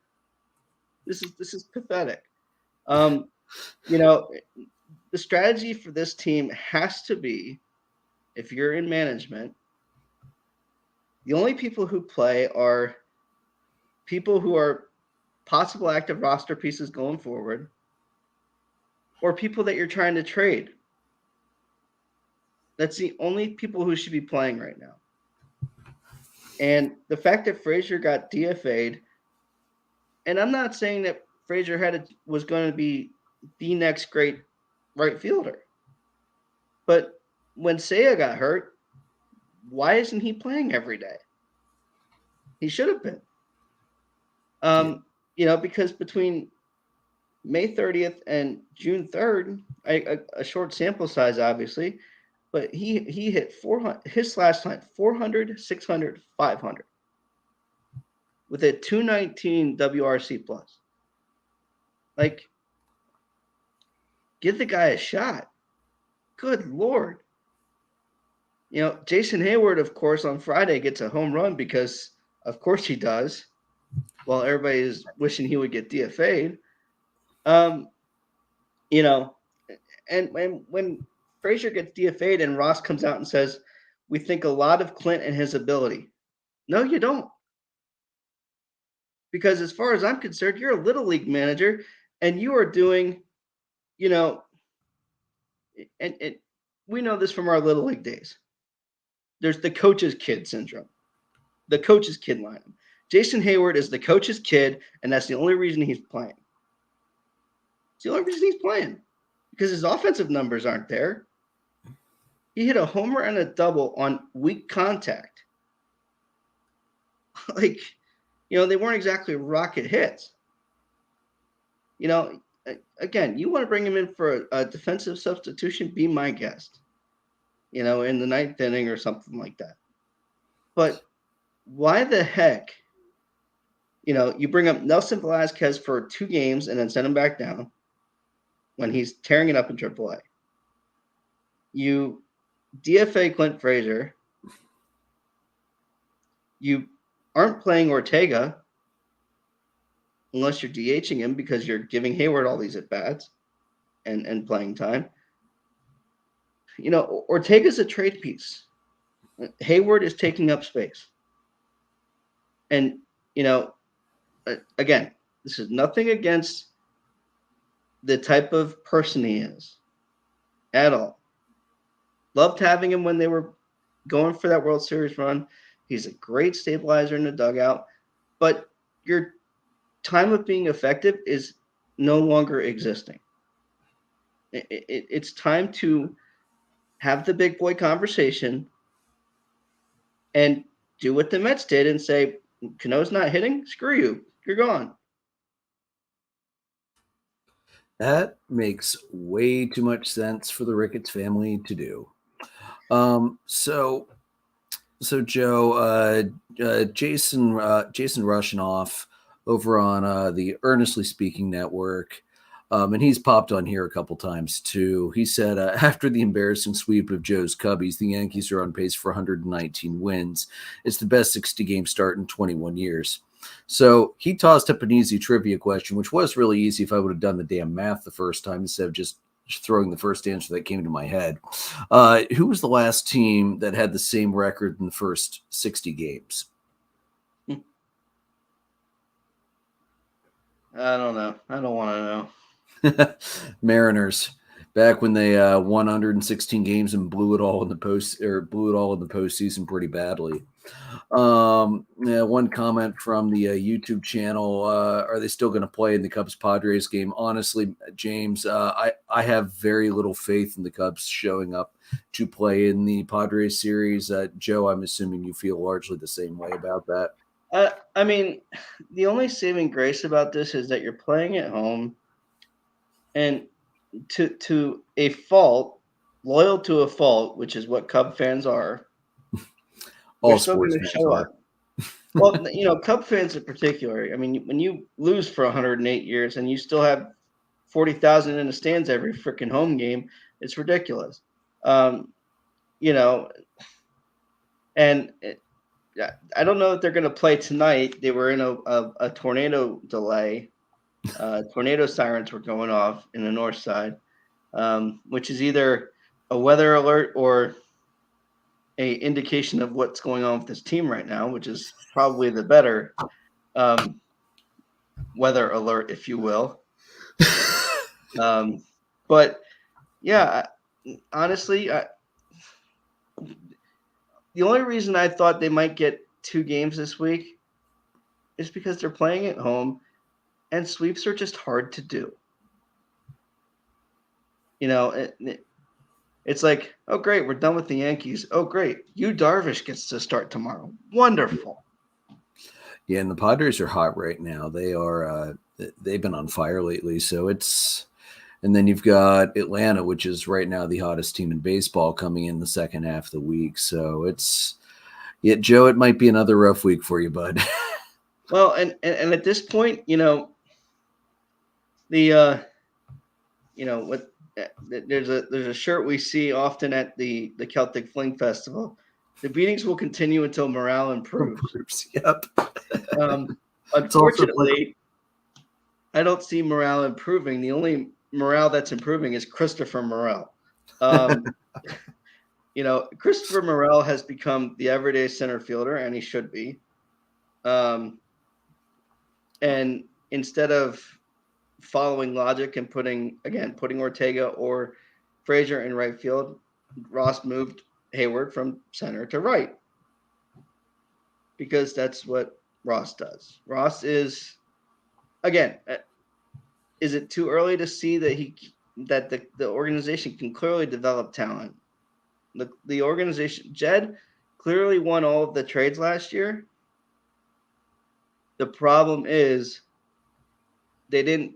This is pathetic. The strategy for this team has to be, if you're in management, the only people who play are people who are possible active roster pieces going forward, or people that you're trying to trade. That's the only people who should be playing right now. And the fact that Frazier got DFA'd, and I'm not saying that Frazier was going to be the next great right fielder, but when Seiya got hurt, why isn't he playing every day? He should have been. Because between May 30th and June 3rd, a short sample size, obviously, but he hit 400, his last time 400, 600, 500 with a 219 WRC plus. Like, give the guy a shot. Good Lord. Jason Hayward, of course, on Friday gets a home run because, of course, he does, while everybody is wishing he would get DFA'd. And when Frazier gets DFA'd and Ross comes out and says, we think a lot of Clint and his ability. No, you don't. Because as far as I'm concerned, you're a little league manager and you are doing, and we know this from our little league days. There's the coach's kid syndrome, the coach's kid lineup. Jason Hayward is the coach's kid, and that's the only reason he's playing. It's the only reason he's playing because his offensive numbers aren't there. He hit a homer and a double on weak contact. They weren't exactly rocket hits. Again, you want to bring him in for a defensive substitution, be my guest, in the 9th inning or something like that. But why the heck, you bring up Nelson Velasquez for 2 games and then send him back down when he's tearing it up in AAA. You DFA Clint Frazier. You aren't playing Ortega unless you're DHing him because you're giving Hayward all these at-bats and playing time. Ortega's a trade piece. Hayward is taking up space. And, again, this is nothing against the type of person he is at all. Loved having him when they were going for that World Series run. He's a great stabilizer in the dugout. But your time of being effective is no longer existing. It's time to have the big boy conversation and do what the Mets did and say, Cano's not hitting? Screw you. You're gone. That makes way too much sense for the Ricketts family to do. So So Joe, Jason Rushinoff over on the Earnestly Speaking Network, and he's popped on here a couple times too. He said after the embarrassing sweep of Joe's Cubbies, the Yankees are on pace for 119 wins. It's the best 60-game start in 21 years. So he tossed up an easy trivia question, which was really easy if I would have done the damn math the first time instead of just throwing the first answer that came to my head. Who was the last team that had the same record in the first 60 games? I don't know. I don't want to know. Mariners, back when they won 116 games and blew it all in the postseason pretty badly. One comment from the YouTube channel: are they still going to play in the Cubs Padres game? Honestly, James, I have very little faith in the Cubs showing up to play in the Padres series. Joe, I'm assuming you feel largely the same way about that. I mean, the only saving grace about this is that you're playing at home, and to a fault, loyal to a fault, which is what Cub fans are. All You're still going sports to fans show are. up. Well, Cub fans in particular. I mean, when you lose for 108 years and you still have 40,000 in the stands every freaking home game, it's ridiculous. You know, and I don't know if they're going to play tonight. They were in a tornado delay. Tornado sirens were going off in the north side, which is either a weather alert or a indication of what's going on with this team right now, which is probably the better weather alert, if you will. But yeah, honestly, the only reason I thought they might get 2 games this week is because they're playing at home, and sweeps are just hard to do. It's like, oh great, we're done with the Yankees. Oh great, Yu Darvish gets to start tomorrow. Wonderful. Yeah, and the Padres are hot right now. They've been on fire lately. So and then you've got Atlanta, which is right now the hottest team in baseball, coming in the second half of the week. So Joe, it might be another rough week for you, bud. Well, and at this point, there's a shirt we see often at the Celtic Fling Festival. The beatings will continue until morale improves. Yep. Unfortunately, I don't see morale improving. The only morale that's improving is Christopher Morel. Christopher Morel has become the everyday center fielder, and he should be. And instead of following logic and putting Ortega or Frazier in right field, Ross moved Hayward from center to right because that's what Ross does. Ross is, again, is it too early to see that the organization can clearly develop talent? The organization, Jed clearly won all of the trades last year. The problem is they didn't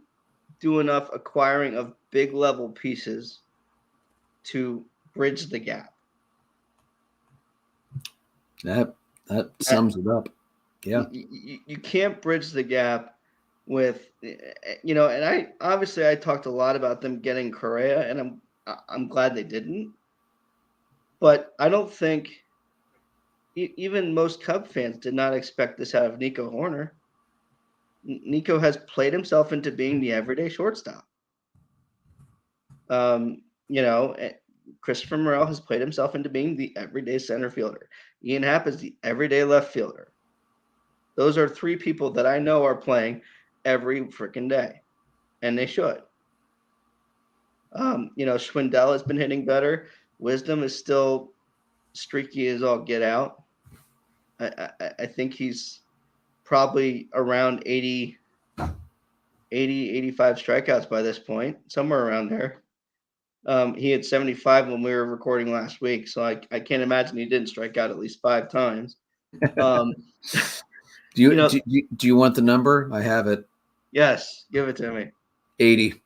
do enough acquiring of big level pieces to bridge the gap. That sums it up. Yeah. You can't bridge the gap with, and I talked a lot about them getting Correa, and I'm glad they didn't. But I don't think even most Cub fans did not expect this out of Nico Horner. Nico has played himself into being the everyday shortstop. Christopher Morel has played himself into being the everyday center fielder. Ian Happ is the everyday left fielder. Those are 3 people that I know are playing every freaking day, and they should. Schwindel has been hitting better. Wisdom is still streaky as all get out. I think he's probably around 80, 85 strikeouts by this point, somewhere around there. He had 75 when we were recording last week, so I can't imagine he didn't strike out at least 5 times. Do you want the number? I have it. Yes, give it to me. 80.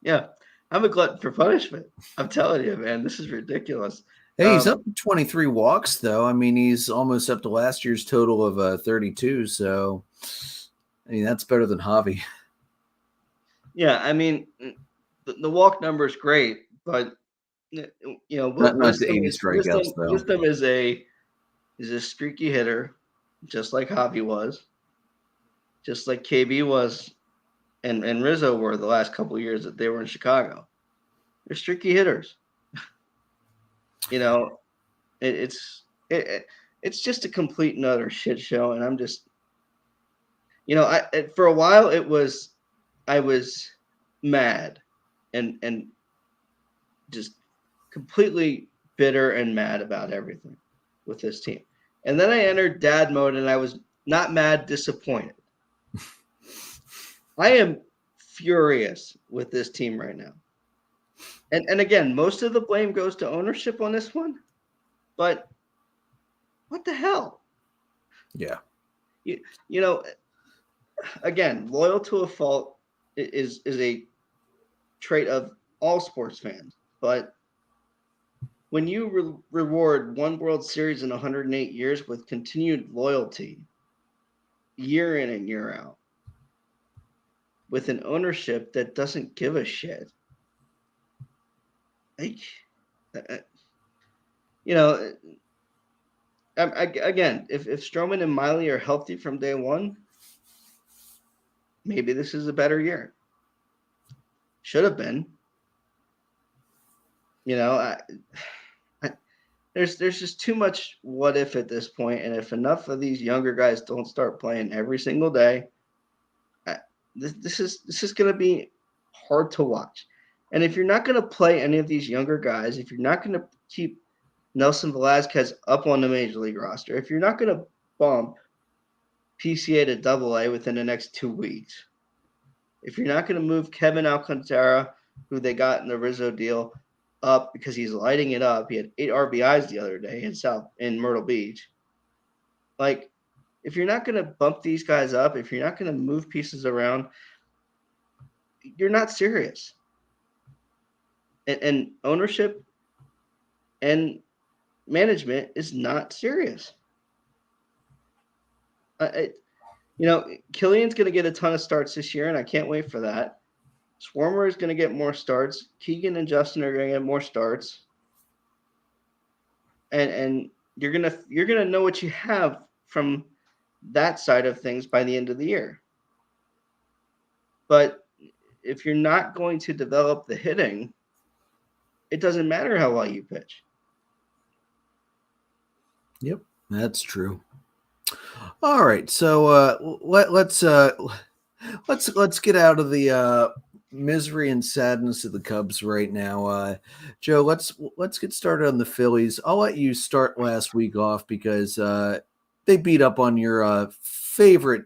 Yeah, I'm a glutton for punishment. I'm telling you, man, this is ridiculous. Hey, he's up to 23 walks, though. I mean, he's almost up to last year's total of 32. So, I mean, that's better than Javi. Yeah, I mean, the walk number is great, but Not the 80 strikeouts, though. Wisdom is a streaky hitter, just like Javi was, just like KB was, and Rizzo were the last couple of years that they were in Chicago. They're streaky hitters. It's just a complete and utter shit show, and I'm just, for a while I was mad and just completely bitter and mad about everything with this team. And then I entered dad mode and I was not mad, disappointed. I am furious with this team right now. And again, most of the blame goes to ownership on this one, but what the hell? Yeah. Again, loyal to a fault is a trait of all sports fans, but when you reward one World Series in 108 years with continued loyalty, year in and year out, with an ownership that doesn't give a shit, again, if Stroman and Miley are healthy from day one, maybe this is a better year. Should have been. There's just too much what if at this point, and if enough of these younger guys don't start playing every single day, this is going to be hard to watch. And if you're not going to play any of these younger guys, if you're not going to keep Nelson Velasquez up on the major league roster, if you're not going to bump PCA to AA within the next 2 weeks, if you're not going to move Kevin Alcantara, who they got in the Rizzo deal, up because he's lighting it up. He had 8 RBIs the other day in Myrtle Beach. Like, if you're not going to bump these guys up, if you're not going to move pieces around, you're not serious. And ownership and management is not serious. Killian's going to get a ton of starts this year, and I can't wait for that. Swarmer is going to get more starts. Keegan and Justin are going to get more starts. And you're gonna know what you have from that side of things by the end of the year. But if you're not going to develop the hitting, it doesn't matter how well you pitch. Yep, that's true. All right, so let's get out of the misery and sadness of the Cubs right now. Joe, let's get started on the Phillies. I'll let you start last week off because they beat up on your favorite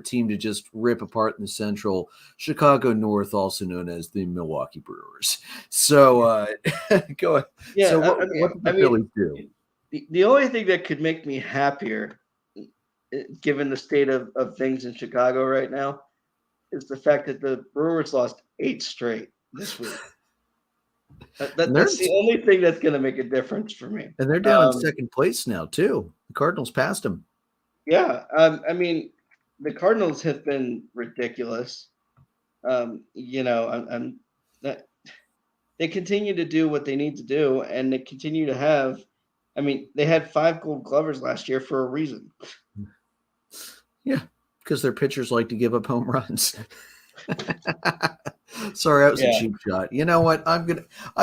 team to just rip apart in the Central, Chicago North, also known as the Milwaukee Brewers. So go ahead. Yeah, so what did the Phillies do? The only thing that could make me happier, given the state of things in Chicago right now, is the fact that the Brewers lost 8 straight this week. That's the only thing that's going to make a difference for me. And they're down in second place now, too. The Cardinals passed them. Yeah. I mean, the Cardinals have been ridiculous. They continue to do what they need to do, and they continue to have. I mean, they had 5 Gold Glovers last year for a reason. Yeah, because their pitchers like to give up home runs. Sorry, that was a cheap shot. You know what? I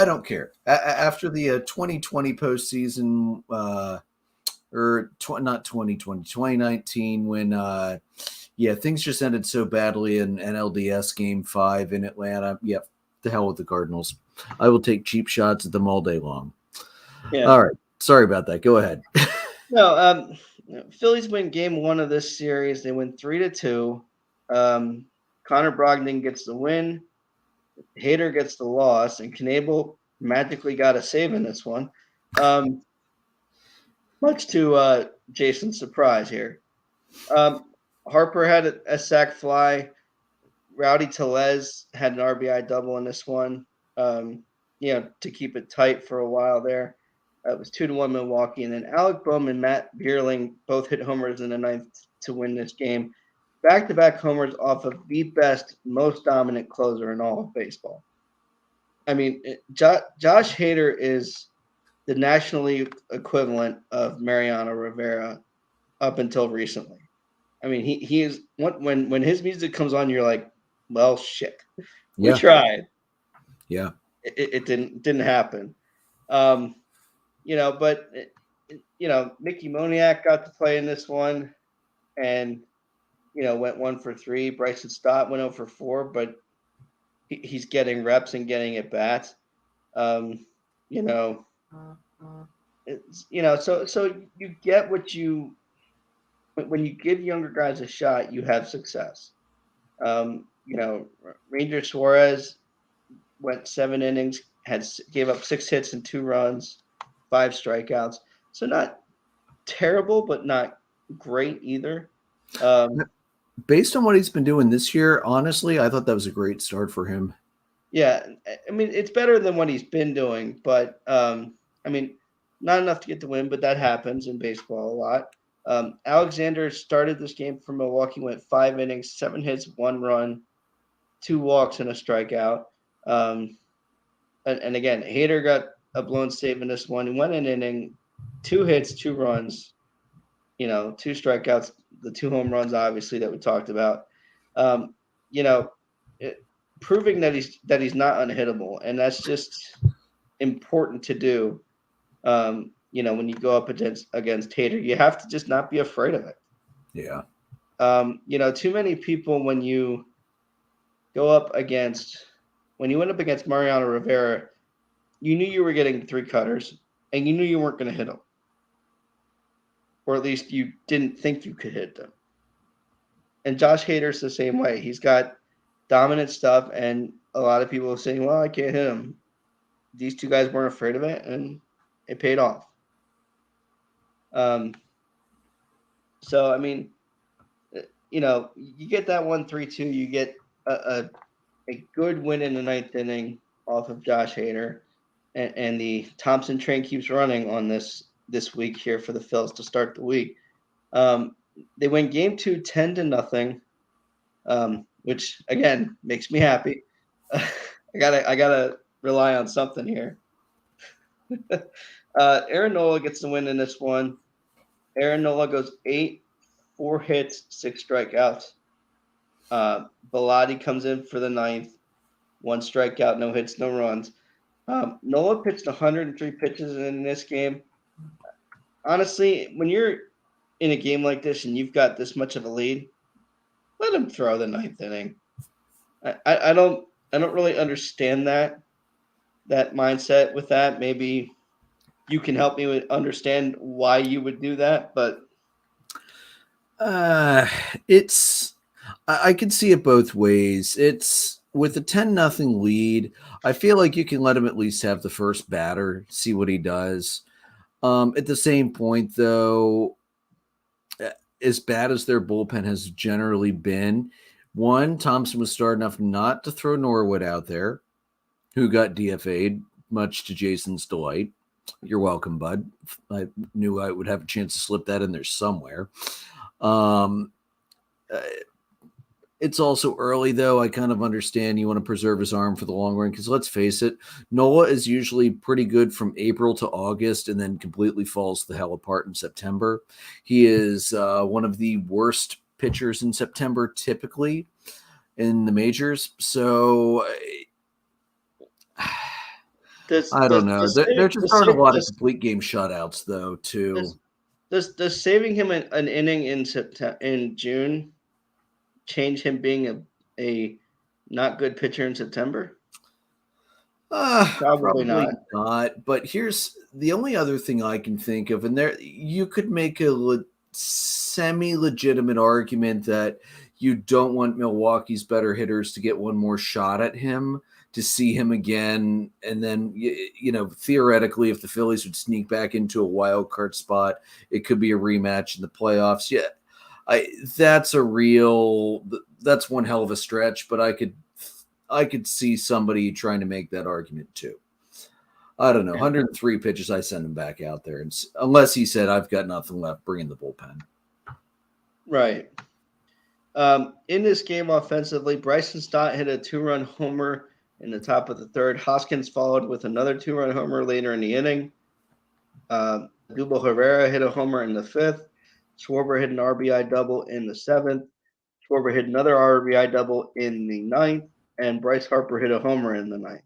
don't care. After the 2020 postseason, not 2020, 2019, when things just ended so badly in NLDS Game 5 in Atlanta. Yeah, the hell with the Cardinals. I will take cheap shots at them all day long. Yeah. All right. Sorry about that. Go ahead. No, Phillies win Game 1 of this series. They win 3-2. Connor Brogdon gets the win. Hader gets the loss, and Knebel magically got a save in this one. Much to Jason's surprise here. Harper had a sac fly. Rowdy Tellez had an RBI double in this one, to keep it tight for a while there. It was 2-1 Milwaukee, and then Alec Bohm and Matt Bierling both hit homers in the ninth to win this game. Back-to-back homers off of the best, most dominant closer in all of baseball. I mean, Josh Hader is the National League equivalent of Mariano Rivera up until recently. I mean, he is when his music comes on, you're like, well, shit, we tried. Yeah, it didn't happen. But Mickey Moniak got to play in this one, and went 1 for 3. Bryson Stott went 0 for 4, but he's getting reps and getting at bats. So you get what you when you give younger guys a shot, you have success. Ranger Suarez went 7 innings, gave up 6 hits and 2 runs, 5 strikeouts. So not terrible, but not great either. Based on what he's been doing this year, honestly, I thought that was a great start for him. Yeah, I mean, it's better than what he's been doing, but not enough to get the win, but that happens in baseball a lot. Alexander started this game for Milwaukee, went 5 innings, 7 hits, 1 run, 2 walks, and a strikeout. And again, Hader got a blown save in this one. He went an inning, 2 hits, 2 runs, 2 strikeouts, the 2 home runs, obviously, that we talked about. Proving that he's not unhittable, and that's just important to do. When you go up against Hader, you have to just not be afraid of it. Yeah. Too many people when you went up against Mariano Rivera, you knew you were getting 3 cutters, and you knew you weren't going to hit them, or at least you didn't think you could hit them. And Josh Hader's the same way. He's got dominant stuff, and a lot of people are saying, well, I can't hit him. These 2 guys weren't afraid of it, and it paid off. So, I mean, you get that 1-3-2, you get a good win in the 9th inning off of Josh Hader, and the Thompson train keeps running on this week here for the Phils to start the week. They win game 2, 10-0, which again makes me happy. I gotta rely on something here. Aaron Nola gets the win in this one. Aaron Nola goes 8, 4 hits, 6 strikeouts. Bellotti comes in for the 9th, 1 strikeout, no hits, no runs. Nola pitched 103 pitches in this game. Honestly, when you're in a game like this and you've got this much of a lead, let him throw the 9th inning. I don't really understand that mindset with that. Maybe you can help me understand why you would do that, but I could see it both ways. It's with a 10-0 lead, I feel like you can let him at least have the first batter, see what he does. At the same point, though, as bad as their bullpen has generally been, Thompson was smart enough not to throw Norwood out there, who got DFA'd, much to Jason's delight. You're welcome, bud. I knew I would have a chance to slip that in there somewhere. It's also early, though. I kind of understand you want to preserve his arm for the long run because let's face it, Nola is usually pretty good from April to August and then completely falls the hell apart in September. He is one of the worst pitchers in September typically in the majors. So I don't know. There just aren't a lot of complete game shutouts, though, too. Does saving him an inning in June change him being a not good pitcher in September? Probably not. But here's the only other thing I can think of, and there you could make a semi-legitimate argument that you don't want Milwaukee's better hitters to get one more shot at him, to see him again, and then theoretically, if the Phillies would sneak back into a wild card spot, it could be a rematch in the playoffs. Yeah, that's one hell of a stretch, but I could see somebody trying to make that argument too. I don't know, 103 pitches, I send him back out there. And unless he said, I've got nothing left, bring in the bullpen. Right. In this game offensively, Bryson Stott hit a 2-run homer in the top of the third. Hoskins followed with another 2-run homer later in the inning. Dubo Herrera hit a homer in the fifth. Schwarber hit an RBI double in the seventh. Schwarber hit another RBI double in the ninth. And Bryce Harper hit a homer in the ninth.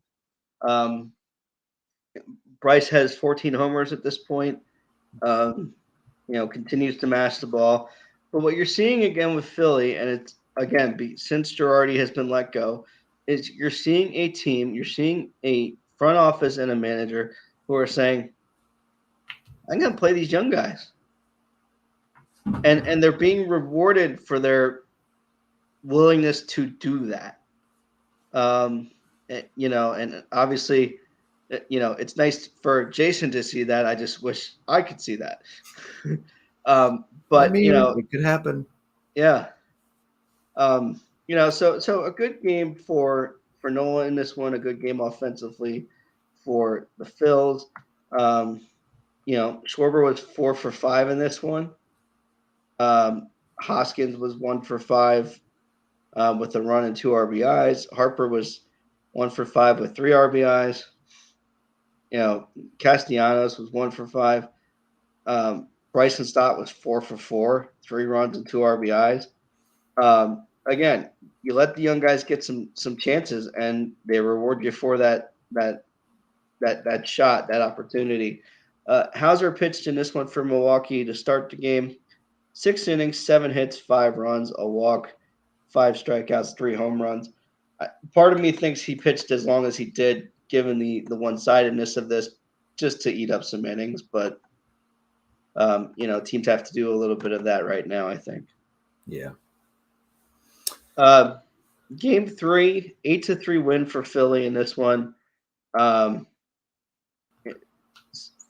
Bryce has 14 homers at this point. Continues to mash the ball. But what you're seeing again with Philly, and it's again since Girardi has been let go, is you're seeing a team, you're seeing a front office and a manager who are saying, I'm going to play these young guys. And they're being rewarded for their willingness to do that. And obviously, it's nice for Jason to see that. I just wish I could see that. But it could happen. Yeah. So a good game for Nola in this one, a good game offensively for the Phils. Schwarber was 4 for 5 in this one. Hoskins was 1 for 5 with a run and 2 RBIs. Harper was 1 for 5 with 3 RBIs. Castellanos was 1 for 5. Bryson Stott was 4 for 4, 3 runs and 2 RBIs. Again, you let the young guys get some chances, and they reward you for that shot, that opportunity. Hauser pitched in this one for Milwaukee to start the game. 6 innings, 7 hits, 5 runs, a walk, 5 strikeouts, 3 home runs. Part of me thinks he pitched as long as he did, given the one-sidedness of this, just to eat up some innings. But teams have to do a little bit of that right now, I think. Yeah. Game 3, 8-3 win for Philly in this one.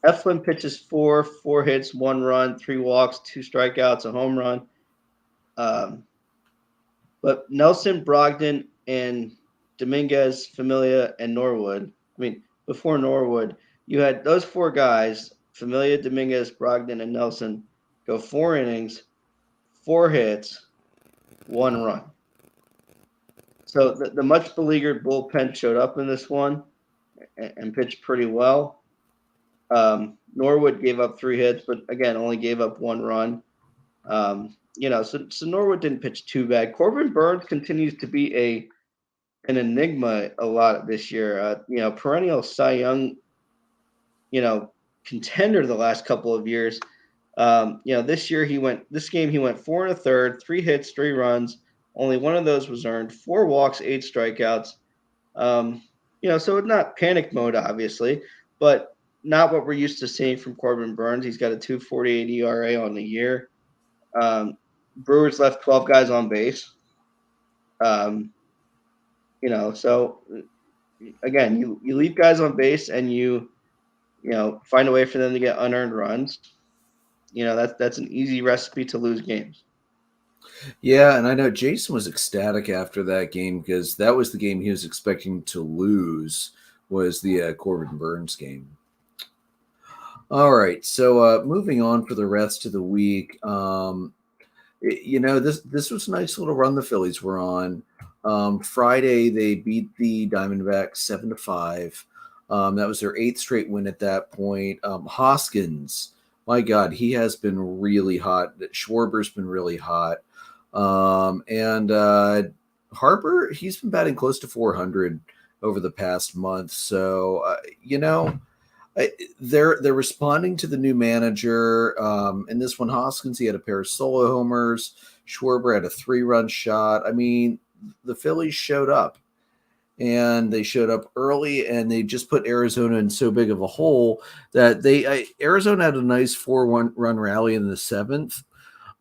Eflin pitches 4 hits, 1 run, 3 walks, 2 strikeouts, a home run. But Nelson, Brogdon, and Dominguez, Familia, and Norwood. Before Norwood, you had those 4 guys, Familia, Dominguez, Brogdon, and Nelson, go 4 innings, 4 hits, 1 run. So the much beleaguered bullpen showed up in this one and pitched pretty well. Norwood gave up 3 hits, but again, only gave up 1 run. So Norwood didn't pitch too bad. Corbin Burns continues to be an enigma a lot this year. Perennial Cy Young, contender the last couple of years. This game he went 4 1/3, 3 hits, 3 runs. Only 1 of those was earned, 4 walks, 8 strikeouts. So it's not panic mode, obviously, but not what we're used to seeing from Corbin Burns. He's got a 2.48 ERA on the year. Brewers left 12 guys on base. So again, you leave guys on base and you find a way for them to get unearned runs. That's an easy recipe to lose games. Yeah, and I know Jason was ecstatic after that game because that was the game he was expecting to lose, was the Corbin Burns game. All right, so moving on for the rest of the week, this was a nice little run the Phillies were on. Friday, they beat the Diamondbacks 7-5. That was their 8th straight win at that point. Hoskins, my God, he has been really hot. Schwarber's been really hot. And Harper, he's been batting close to 400 over the past month. So, they're responding to the new manager. In this one, Hoskins, he had a pair of solo homers. Schwarber had a 3-run shot. The Phillies showed up, and they showed up early, and they just put Arizona in so big of a hole that Arizona had a nice 4-run rally in the 7th.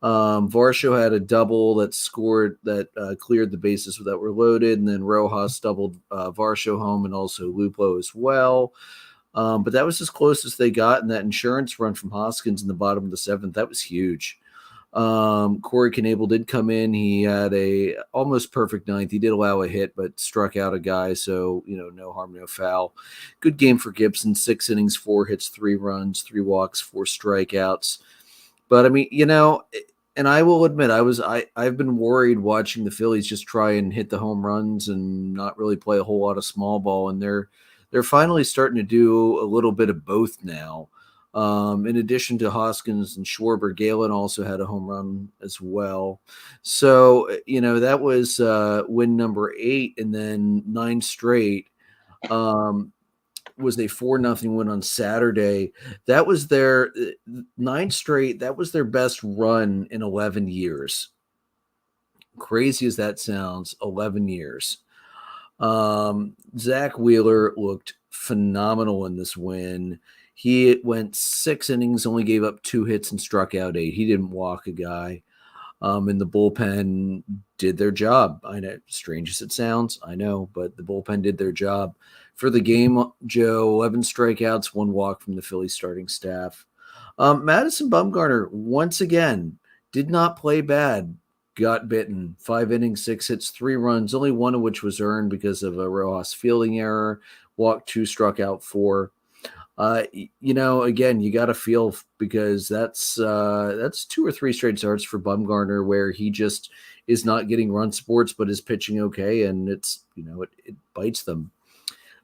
Varsho had a double that cleared the bases that were loaded, and then Rojas doubled Varsho home and also Luplo as well. But that was as close as they got, and that insurance run from Hoskins in the bottom of the 7th, that was huge. Corey Knebel did come in. He had a almost perfect ninth. He did allow a hit, but struck out a guy. So, no harm, no foul. Good game for Gibson. 6 innings, 4 hits, 3 runs, 3 walks, 4 strikeouts. But I mean, and I will admit, I've been worried watching the Phillies just try and hit the home runs and not really play a whole lot of small ball. And they're finally starting to do a little bit of both now. In addition to Hoskins and Schwarber, Galen also had a home run as well. So, that was win number 8, and then 9 straight. Was a 4-0 win on Saturday. That was their 9 straight. That was their best run in 11 years. Crazy as that sounds, 11 years. Zach Wheeler looked phenomenal in this win. He went 6 innings, only gave up 2 hits and struck out 8. He didn't walk a guy. And the bullpen did their job. I know, strange as it sounds, I know, but the bullpen did their job. For the game, Joe, 11 strikeouts, 1 walk from the Phillies starting staff. Madison Bumgarner, once again, did not play bad. Got bitten. 5 innings, 6 hits, 3 runs, only 1 of which was earned because of a Rojas fielding error. Walked 2, struck out 4. Again, you got to feel, because that's 2 or 3 straight starts for Bumgarner where he just is not getting run supports, but is pitching okay, and it's it bites them.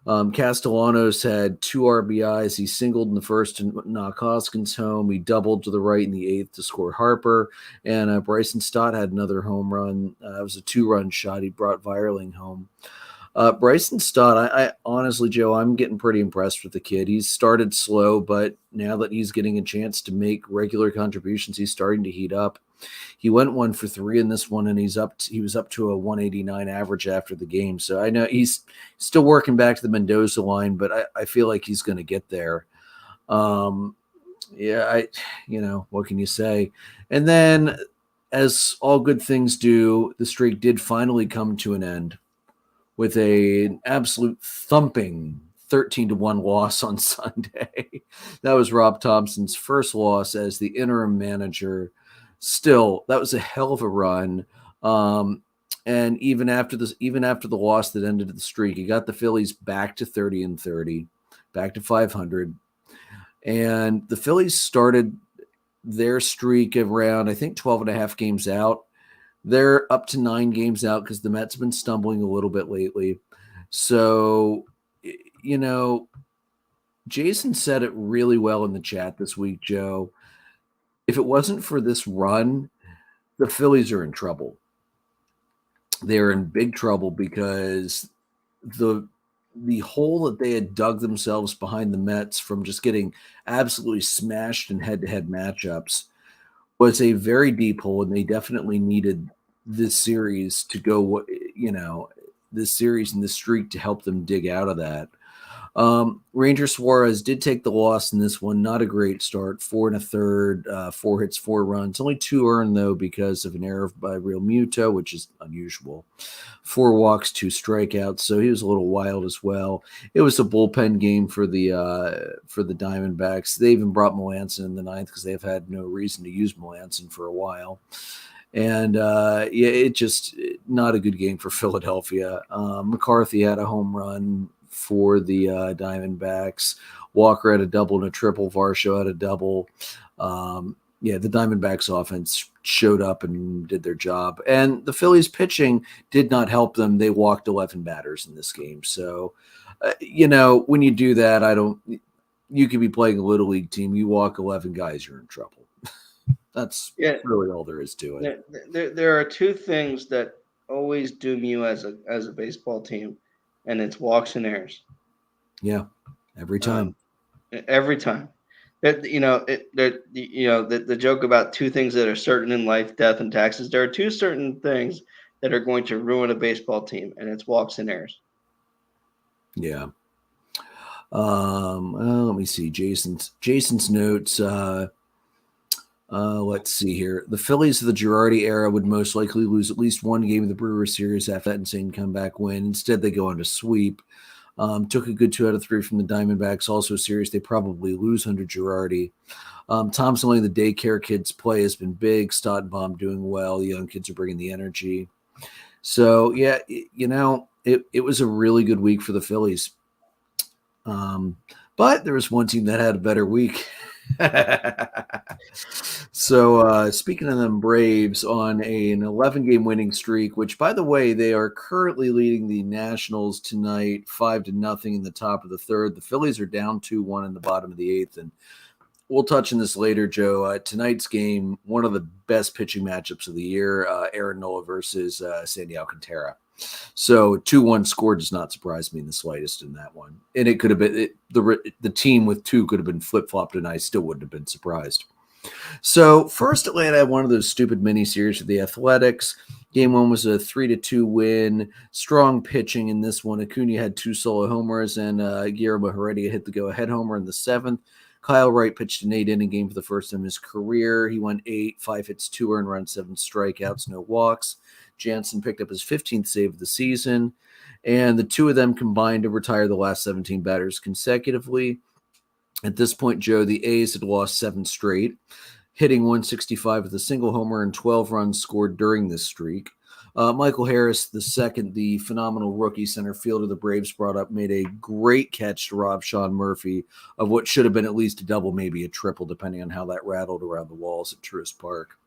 Castellanos had 2 RBIs. He singled in the first to knock Hoskins home. He doubled to the right in the 8th to score Harper. And Bryson Stott had another home run. It was a 2-run shot. He brought Vierling home. Bryson Stott, I honestly, Joe, I'm getting pretty impressed with the kid. He's started slow, but now that he's getting a chance to make regular contributions, he's starting to heat up. He went 1 for 3 in this one, and he was up to a 189 average after the game. So I know he's still working back to the Mendoza line, but I feel like he's going to get there. What can you say? And then, as all good things do, the streak did finally come to an end with an absolute thumping 13-1 loss on Sunday. That was Rob Thompson's first loss as the interim manager. Still, that was a hell of a run. And even after the loss that ended the streak, he got the Phillies back to 30-30, back to 500. And the Phillies started their streak around, I think, 12 and a half games out. They're up to 9 games out because the Mets have been stumbling a little bit lately. So, Jason said it really well in the chat this week, Joe. If it wasn't for this run, the Phillies are in trouble. They're in big trouble because the hole that they had dug themselves behind the Mets from just getting absolutely smashed in head-to-head matchups was a very deep hole, and they definitely needed this series to go, this series and this streak to help them dig out of that. Ranger Suarez did take the loss in this one. Not a great start. 4 1/3, 4 hits, 4 runs. Only 2 earned, though, because of an error by Real Muto, which is unusual. 4 walks, 2 strikeouts, so he was a little wild as well. It was a bullpen game for the Diamondbacks. They even brought Melanson in the 9th because they've had no reason to use Melanson for a while. And it just not a good game for Philadelphia. McCarthy had a home run for the Diamondbacks. Walker had a double and a triple. Varsho had a double. The Diamondbacks offense showed up and did their job. And the Phillies pitching did not help them. They walked 11 batters in this game. So, when you do that, you could be playing a Little League team. You walk 11 guys, you're in trouble. That's really all there is to it. There are 2 things that always doom you as a baseball team, and it's walks and errors. Yeah, every time. Every time. The joke about 2 things that are certain in life, death and taxes. There are 2 certain things that are going to ruin a baseball team, and it's walks and errors. Yeah. Let me see Jason's notes. Let's see here. The Phillies of the Girardi era would most likely lose at least 1 game of the Brewers series after that insane comeback win. Instead, they go on to sweep. Took a good 2 out of 3 from the Diamondbacks. Also a series they probably lose under Girardi. Thompson letting the daycare kids play has been big. Stottenbaum doing well. The young kids are bringing the energy. So, yeah, it was a really good week for the Phillies. But there was one team that had a better week. So, speaking of them Braves on an 11-game winning streak, which, by the way, they are currently leading the Nationals tonight 5-0 in the top of the third. The Phillies are down 2-1 in the bottom of the eighth, and we'll touch on this later, Joe. Tonight's game, one of the best pitching matchups of the year, Aaron Nola versus Sandy Alcantara. So 2-1 score does not surprise me in the slightest in that one. And it could have been the team with 2 could have been flip-flopped, and I still wouldn't have been surprised. So first, Atlanta had one of those stupid mini series with the Athletics. Game 1 was a 3-2 win. Strong pitching in this one. Acuna had 2 solo homers, and Guillermo Heredia hit the go-ahead homer in the 7th. Kyle Wright pitched an 8-inning game for the first time in his career. He went 8, 5 hits, 2 earned runs, 7 strikeouts, no walks. Jansen picked up his 15th save of the season, and the 2 of them combined to retire the last 17 batters consecutively. At this point, Joe, the A's had lost 7 straight, hitting 165 with a single homer and 12 runs scored during this streak. Michael Harris, the phenomenal rookie center fielder the Braves brought up, made a great catch to rob Sean Murphy of what should have been at least a double, maybe a triple, depending on how that rattled around the walls at Truist Park.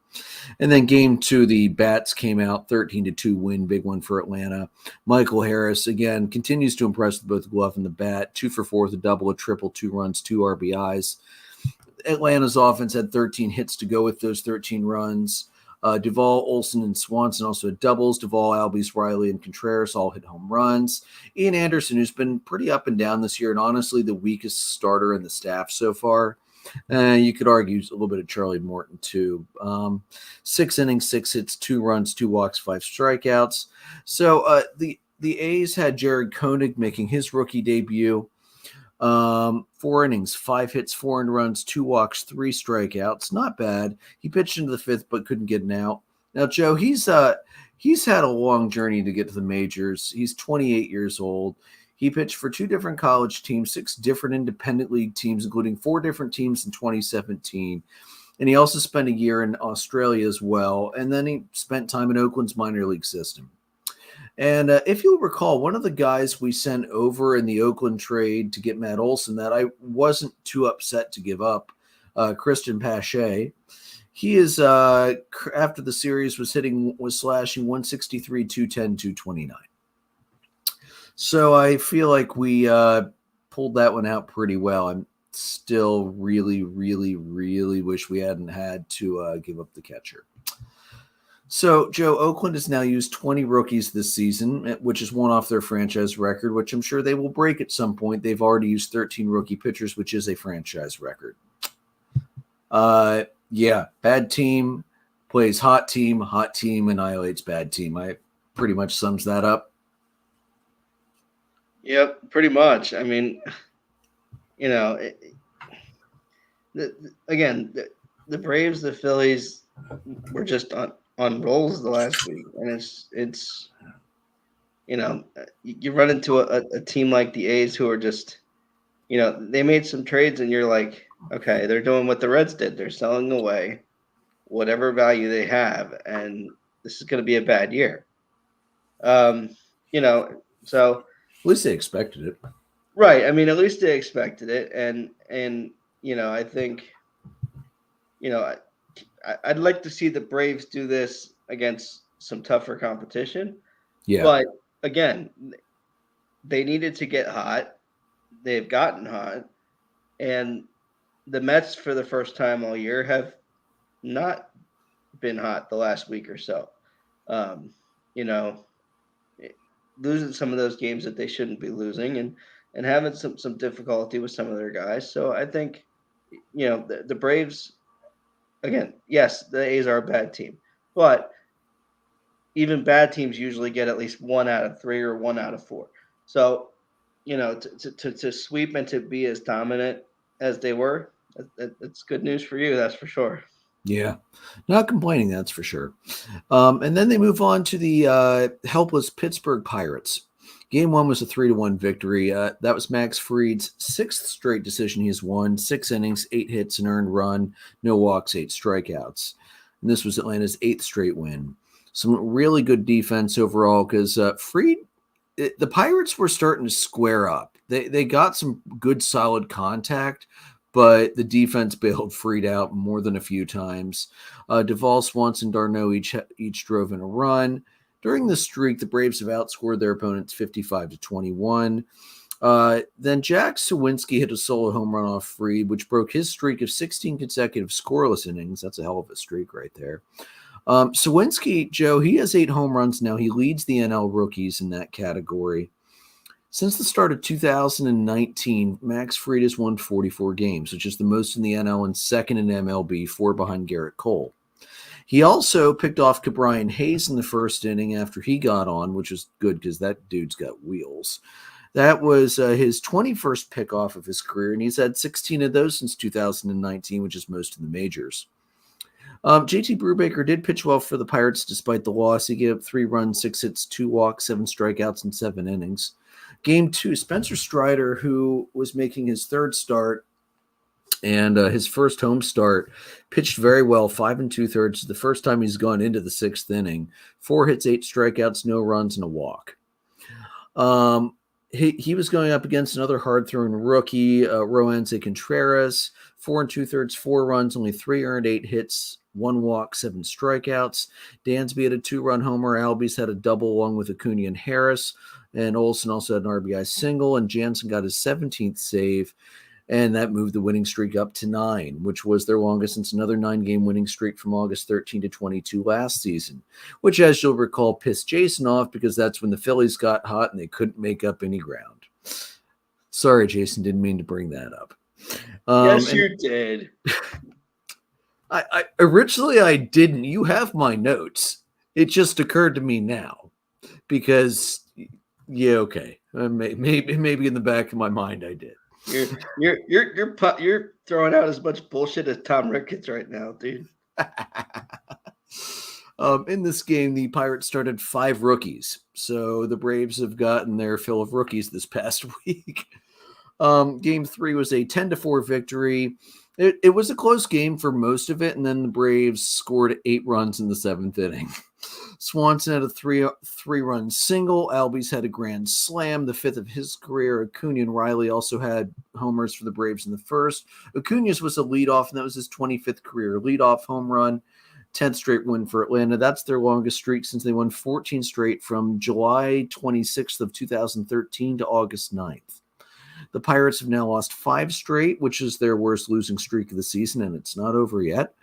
And then game 2, the bats came out 13-2 win, big one for Atlanta. Michael Harris, again, continues to impress with both the glove and the bat. 2 for 4 with a double, a triple, 2 runs, 2 RBIs. Atlanta's offense had 13 hits to go with those 13 runs. Duvall, Olsen, and Swanson also had doubles. Duvall, Albies, Riley, and Contreras all hit home runs. Ian Anderson, who's been pretty up and down this year, and honestly the weakest starter in the staff so far. You could argue a little bit of Charlie Morton, too. 6 innings, 6 hits, 2 runs, 2 walks, 5 strikeouts. So the A's had Jared Koenig making his rookie debut. 4 innings, 5 hits, 4 earned runs, 2 walks, 3 strikeouts. Not bad. He pitched into the 5th, but couldn't get an out. Now, Joe, he's had a long journey to get to the majors. He's 28 years old. He pitched for 2 different college teams, 6 different independent league teams, including 4 different teams in 2017. And he also spent a year in Australia as well. And then he spent time in Oakland's minor league system. And if you'll recall, one of the guys we sent over in the Oakland trade to get Matt Olson that I wasn't too upset to give up, Christian Pache, he is, after the series, was slashing 163, 210, 229. So I feel like we pulled that one out pretty well. I'm still really, really, really wish we hadn't had to give up the catcher. So, Joe, Oakland has now used 20 rookies this season, which is one off their franchise record, which I'm sure they will break at some point. They've already used 13 rookie pitchers, which is a franchise record. Yeah, bad team plays hot team annihilates bad team. I pretty much sums that up. Yep, pretty much. I mean, the Braves, the Phillies were just on rolls the last week, and it's you run into a team like the A's who are just they made some trades, and you're like, okay, they're doing what the Reds did. They're selling away whatever value they have, and this is going to be a bad year. So at least they expected it, right? I mean, at least they expected it, and I think I'd like to see the Braves do this against some tougher competition. Yeah, but again, they needed to get hot. They've gotten hot, and the Mets, for the first time all year, have not been hot the last week or so. Losing some of those games that they shouldn't be losing, and having some difficulty with some of their guys. So I think, the Braves, again, yes, the A's are a bad team, but even bad teams usually get at least 1 out of 3 or 1 out of 4. So, to sweep and to be as dominant as they were, it's good news for you. That's for sure. Yeah, not complaining, that's for sure. And then they move on to the helpless Pittsburgh Pirates. Game 1 was a 3-1 victory. That was Max Fried's sixth straight decision he has won. 6 innings, 8 hits, an earned run, no walks, 8 strikeouts. And this was Atlanta's 8th straight win. Some really good defense overall because Fried, the Pirates were starting to square up. They got some good, solid contact, but the defense bailed Fried out more than a few times. Duvall, Swanson, d'Arnaud each drove in a run. During the streak, the Braves have outscored their opponents 55-21. Then Jack Sawinski hit a solo home run off Fried, which broke his streak of 16 consecutive scoreless innings. That's a hell of a streak right there. Sawinski, Joe, he has 8 home runs now. He leads the NL rookies in that category. Since the start of 2019, Max Fried has won 44 games, which is the most in the NL and second in MLB, 4 behind Garrett Cole. He also picked off Ke'Bryan Hayes in the first inning after he got on, which was good because that dude's got wheels. That was his 21st pickoff of his career, and he's had 16 of those since 2019, which is most in the majors. JT Brubaker did pitch well for the Pirates despite the loss. He gave up 3 runs, 6 hits, 2 walks, 7 strikeouts, and 7 innings. Game 2, Spencer Strider, who was making his 3rd start, and his first home start, pitched very well, 5 2/3. The first time he's gone into the 6th inning. 4 hits, 8 strikeouts, no runs, and a walk. He was going up against another hard-thrown rookie, Roansy Contreras. 4 2/3, 4 runs, only 3 earned, 8 hits, 1 walk, 7 strikeouts. Dansby had a 2-run homer. Albies had a double along with Acuna and Harris. And Olsen also had an RBI single. And Jansen got his 17th save. And that moved the winning streak up to 9, which was their longest since another 9-game winning streak from August 13 to 22 last season, which, as you'll recall, pissed Jason off because that's when the Phillies got hot and they couldn't make up any ground. Sorry, Jason, didn't mean to bring that up. Yes, you did. I originally I didn't. You have my notes. It just occurred to me now because, yeah, okay. Maybe in the back of my mind I did. You're throwing out as much bullshit as Tom Ricketts right now, dude. In this game, the Pirates started 5 rookies, so the Braves have gotten their fill of rookies this past week. Game 3 was a 10-4 victory. It was a close game for most of it, and then the Braves scored 8 runs in the 7th inning. Swanson had a 3-run single. Albies had a grand slam, the 5th of his career. Acuna and Riley also had homers for the Braves in the first. Acuna's was a leadoff, and that was his 25th career leadoff home run. 10th straight win for Atlanta. That's their longest streak since they won 14 straight from July 26th of 2013 to August 9th. The Pirates have now lost 5 straight, which is their worst losing streak of the season, and it's not over yet.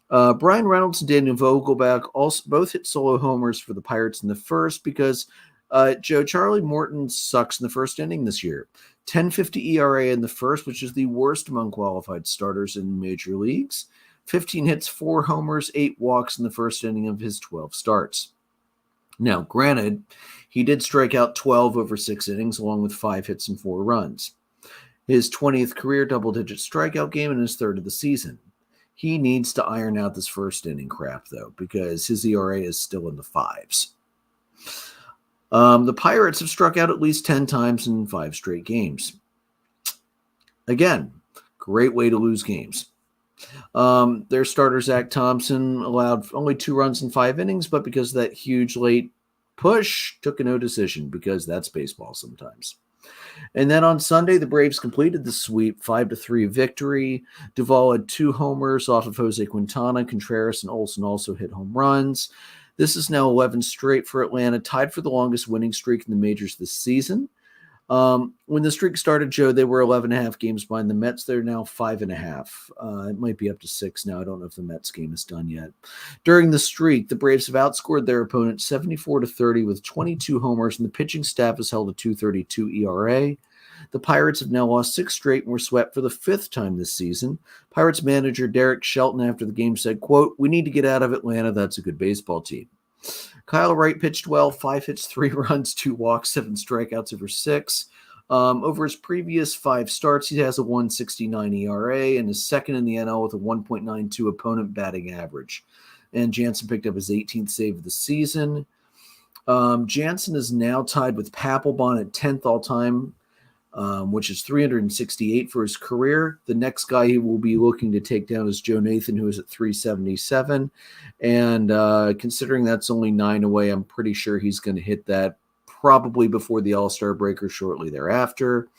Brian Reynolds and Daniel Vogelbach also both hit solo homers for the Pirates in the first because Joe Charlie Morton sucks in the first inning this year. 10.50 ERA in the first, which is the worst among qualified starters in major leagues. 15 hits, 4 homers, 8 walks in the first inning of his 12 starts. Now, granted, he did strike out 12 over 6 innings, along with 5 hits and 4 runs. His 20th career double-digit strikeout game and his 3rd of the season. He needs to iron out this first inning crap, though, because his ERA is still in the 5s. The Pirates have struck out at least 10 times in 5 straight games. Again, great way to lose games. Their starter, Zach Thompson, allowed only 2 runs in 5 innings, but because of that huge late push, took a no decision because that's baseball sometimes. And then on Sunday, the Braves completed the sweep, 5-3 victory. Duvall had 2 homers off of Jose Quintana. Contreras and Olsen also hit home runs. This is now 11 straight for Atlanta, tied for the longest winning streak in the majors this season. When the streak started, Joe, they were 11.5 games behind the Mets. They're now 5.5. It might be up to 6 now. I don't know if the Mets game is done yet. During the streak, the Braves have outscored their opponent 74-30 with 22 homers, and the pitching staff has held a 2.32 ERA. The Pirates have now lost 6 straight and were swept for the 5th time this season. Pirates manager Derek Shelton after the game said, quote, "We need to get out of Atlanta. That's a good baseball team." Kyle Wright pitched well, 5 hits, 3 runs, 2 walks, 7 strikeouts over 6. Over his previous 5 starts, he has a 1.69 ERA and is second in the NL with a 1.92 opponent batting average. And Jansen picked up his 18th save of the season. Jansen is now tied with Papelbon at 10th all time, which is 368 for his career. The next guy he will be looking to take down is Joe Nathan, who is at 377. And considering that's only 9 away, I'm pretty sure he's going to hit that probably before the All-Star break or shortly thereafter.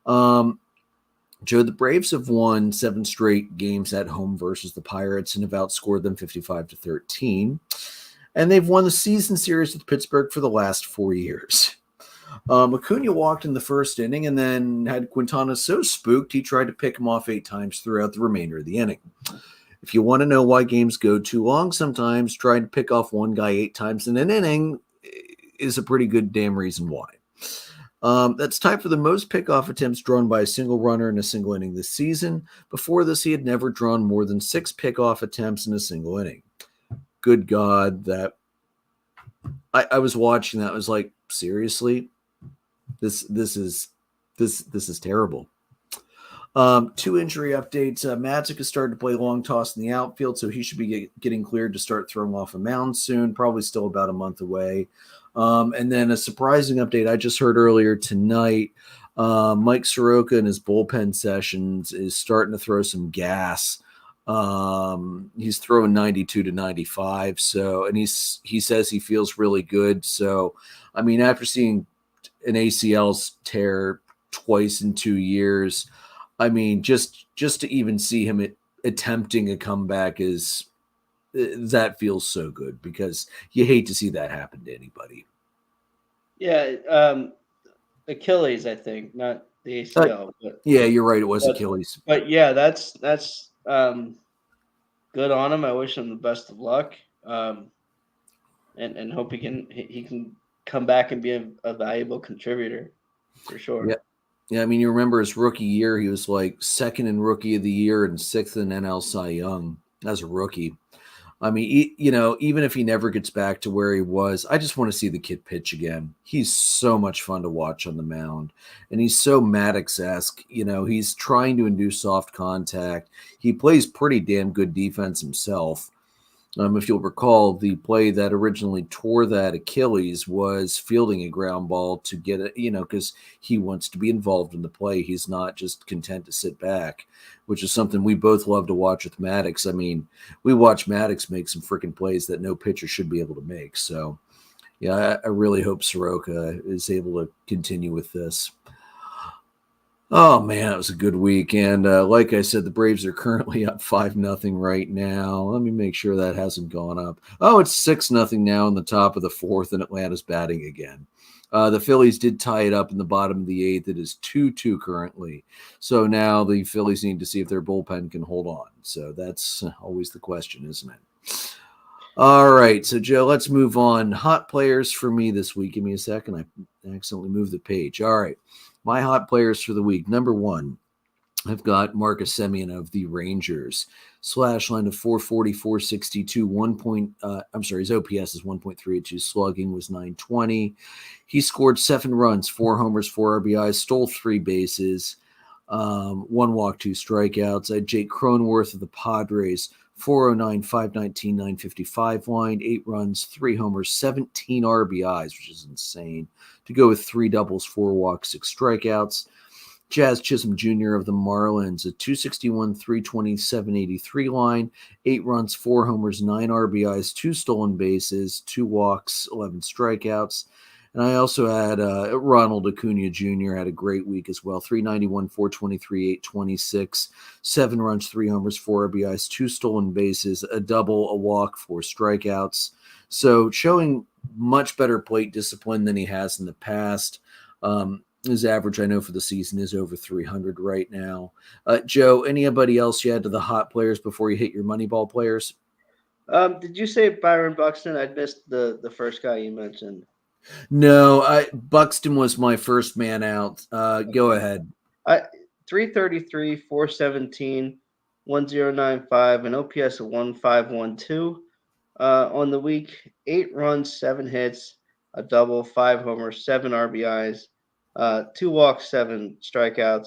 Joe, the Braves have won 7 straight games at home versus the Pirates and have outscored them 55-13. And they've won the season series with Pittsburgh for the last 4 years. Acuna walked in the first inning and then had Quintana so spooked he tried to pick him off 8 times throughout the remainder of the inning. If you want to know why games go too long sometimes, trying to pick off one guy 8 times in an inning is a pretty good damn reason why. That's tied for the most pickoff attempts drawn by a single runner in a single inning this season. Before this, he had never drawn more than 6 pickoff attempts in a single inning. Good God, that I was watching that. I was like, seriously, this is terrible. 2 injury updates. Madzik has started to play long toss in the outfield, so he should be getting cleared to start throwing off a mound soon. Probably still about a month away. And then a surprising update I just heard earlier tonight. Mike Soroka in his bullpen sessions is starting to throw some gas. He's throwing 92 to 95. So, and he says he feels really good. So, I mean, after seeing an ACL tear twice in 2 years, I mean, just to even see him attempting a comeback that feels so good because you hate to see that happen to anybody. Yeah, Achilles, I think, not the ACL. Yeah, you're right. It was Achilles. But yeah, that's good on him. I wish him the best of luck, and hope he can come back and be a valuable contributor for sure. Yeah. Yeah, I mean, you remember his rookie year, he was like 2nd in Rookie of the Year and 6th in NL Cy Young as a rookie. I mean, even if he never gets back to where he was, I just want to see the kid pitch again. He's so much fun to watch on the mound, and he's so Maddox-esque. He's trying to induce soft contact. He plays pretty damn good defense himself. If you'll recall, the play that originally tore that Achilles was fielding a ground ball to get it, because he wants to be involved in the play. He's not just content to sit back, which is something we both love to watch with Maddox. I mean, we watch Maddox make some freaking plays that no pitcher should be able to make. So, yeah, I really hope Soroka is able to continue with this. Oh, man, it was a good week. And like I said, the Braves are currently up 5-0 right now. Let me make sure that hasn't gone up. Oh, it's 6-0 now in the top of the 4th, and Atlanta's batting again. The Phillies did tie it up in the bottom of the 8th. It is 2-2 currently. So now the Phillies need to see if their bullpen can hold on. So that's always the question, isn't it? All right, so Joe, let's move on. Hot players for me this week. Give me a second. I accidentally moved the page. All right. My hot players for the week. Number 1, I've got Marcus Semien of the Rangers. Slash line of 440, 462, his OPS is 1.382. Slugging was 920. He scored 7 runs, 4 homers, 4 RBIs, stole 3 bases, 1 walk, 2 strikeouts. I had Jake Cronenworth of the Padres. 409, 519, 955 line, 8 runs, 3 homers, 17 RBIs, which is insane. To go with 3 doubles, 4 walks, 6 strikeouts. Jazz Chisholm Jr. of the Marlins, a 261, 320, 783 line, 8 runs, 4 homers, 9 RBIs, 2 stolen bases, 2 walks, 11 strikeouts. And I also had Ronald Acuna Jr. had a great week as well. 391, 423, 826, 7 runs, 3 homers, 4 RBIs, 2 stolen bases, a double, a walk, 4 strikeouts. So showing much better plate discipline than he has in the past. His average, I know, for the season is over 300 right now. Joe, anybody else you had to the hot players before you hit your Moneyball players? Did you say Byron Buxton? I missed the first guy you mentioned. No, Buxton was my first man out. Go ahead. 333, 417, 1095, an OPS of 1512. On the week, 8 runs, 7 hits, a double, 5 homers, 7 RBIs, 2 walks, 7 strikeouts.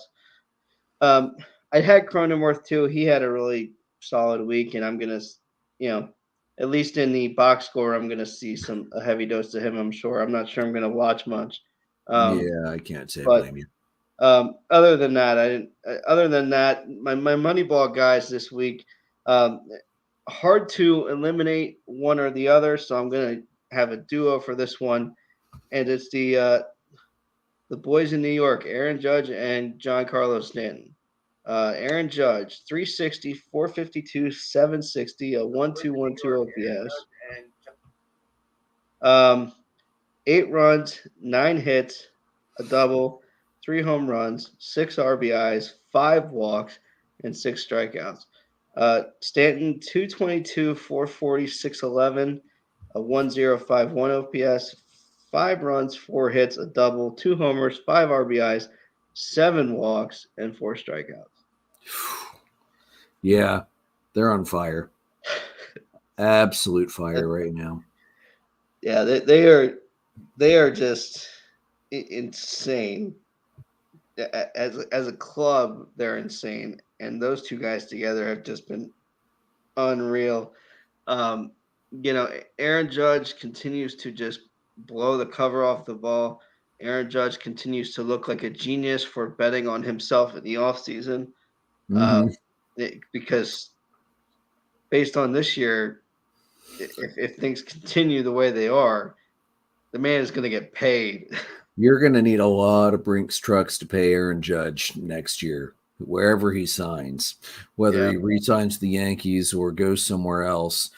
I had Cronenworth too. He had a really solid week, and I'm gonna, at least in the box score, I'm going to see a heavy dose of him. I'm sure. I'm not sure I'm going to watch much. Yeah, I can't say I But blame you. other than that, I didn't. Other than that, my Moneyball guys this week, hard to eliminate one or the other. So I'm going to have a duo for this one, and it's the boys in New York, Aaron Judge and John Carlos Stanton. Aaron Judge, 360, 452, 760, a 1.212 OPS. 8 runs, 9 hits, a double, 3 home runs, 6 RBIs, 5 walks, and 6 strikeouts. Stanton, 222, 440, 611, a 1.051 OPS, 5 runs, 4 hits, a double, 2 homers, 5 RBIs, 7 walks, and 4 strikeouts. Yeah, they're on fire. Absolute fire right now. Yeah, they are just insane. As a club, they're insane, and those two guys together have just been unreal. Um, Aaron Judge continues to just blow the cover off the ball. Aaron Judge continues to look like a genius for betting on himself in the offseason. Mm-hmm. Because based on this year, if things continue the way they are, the man is going to get paid. You're going to need a lot of Brinks trucks to pay Aaron Judge next year, wherever he signs, whether Yeah. he re-signs the Yankees or goes somewhere else.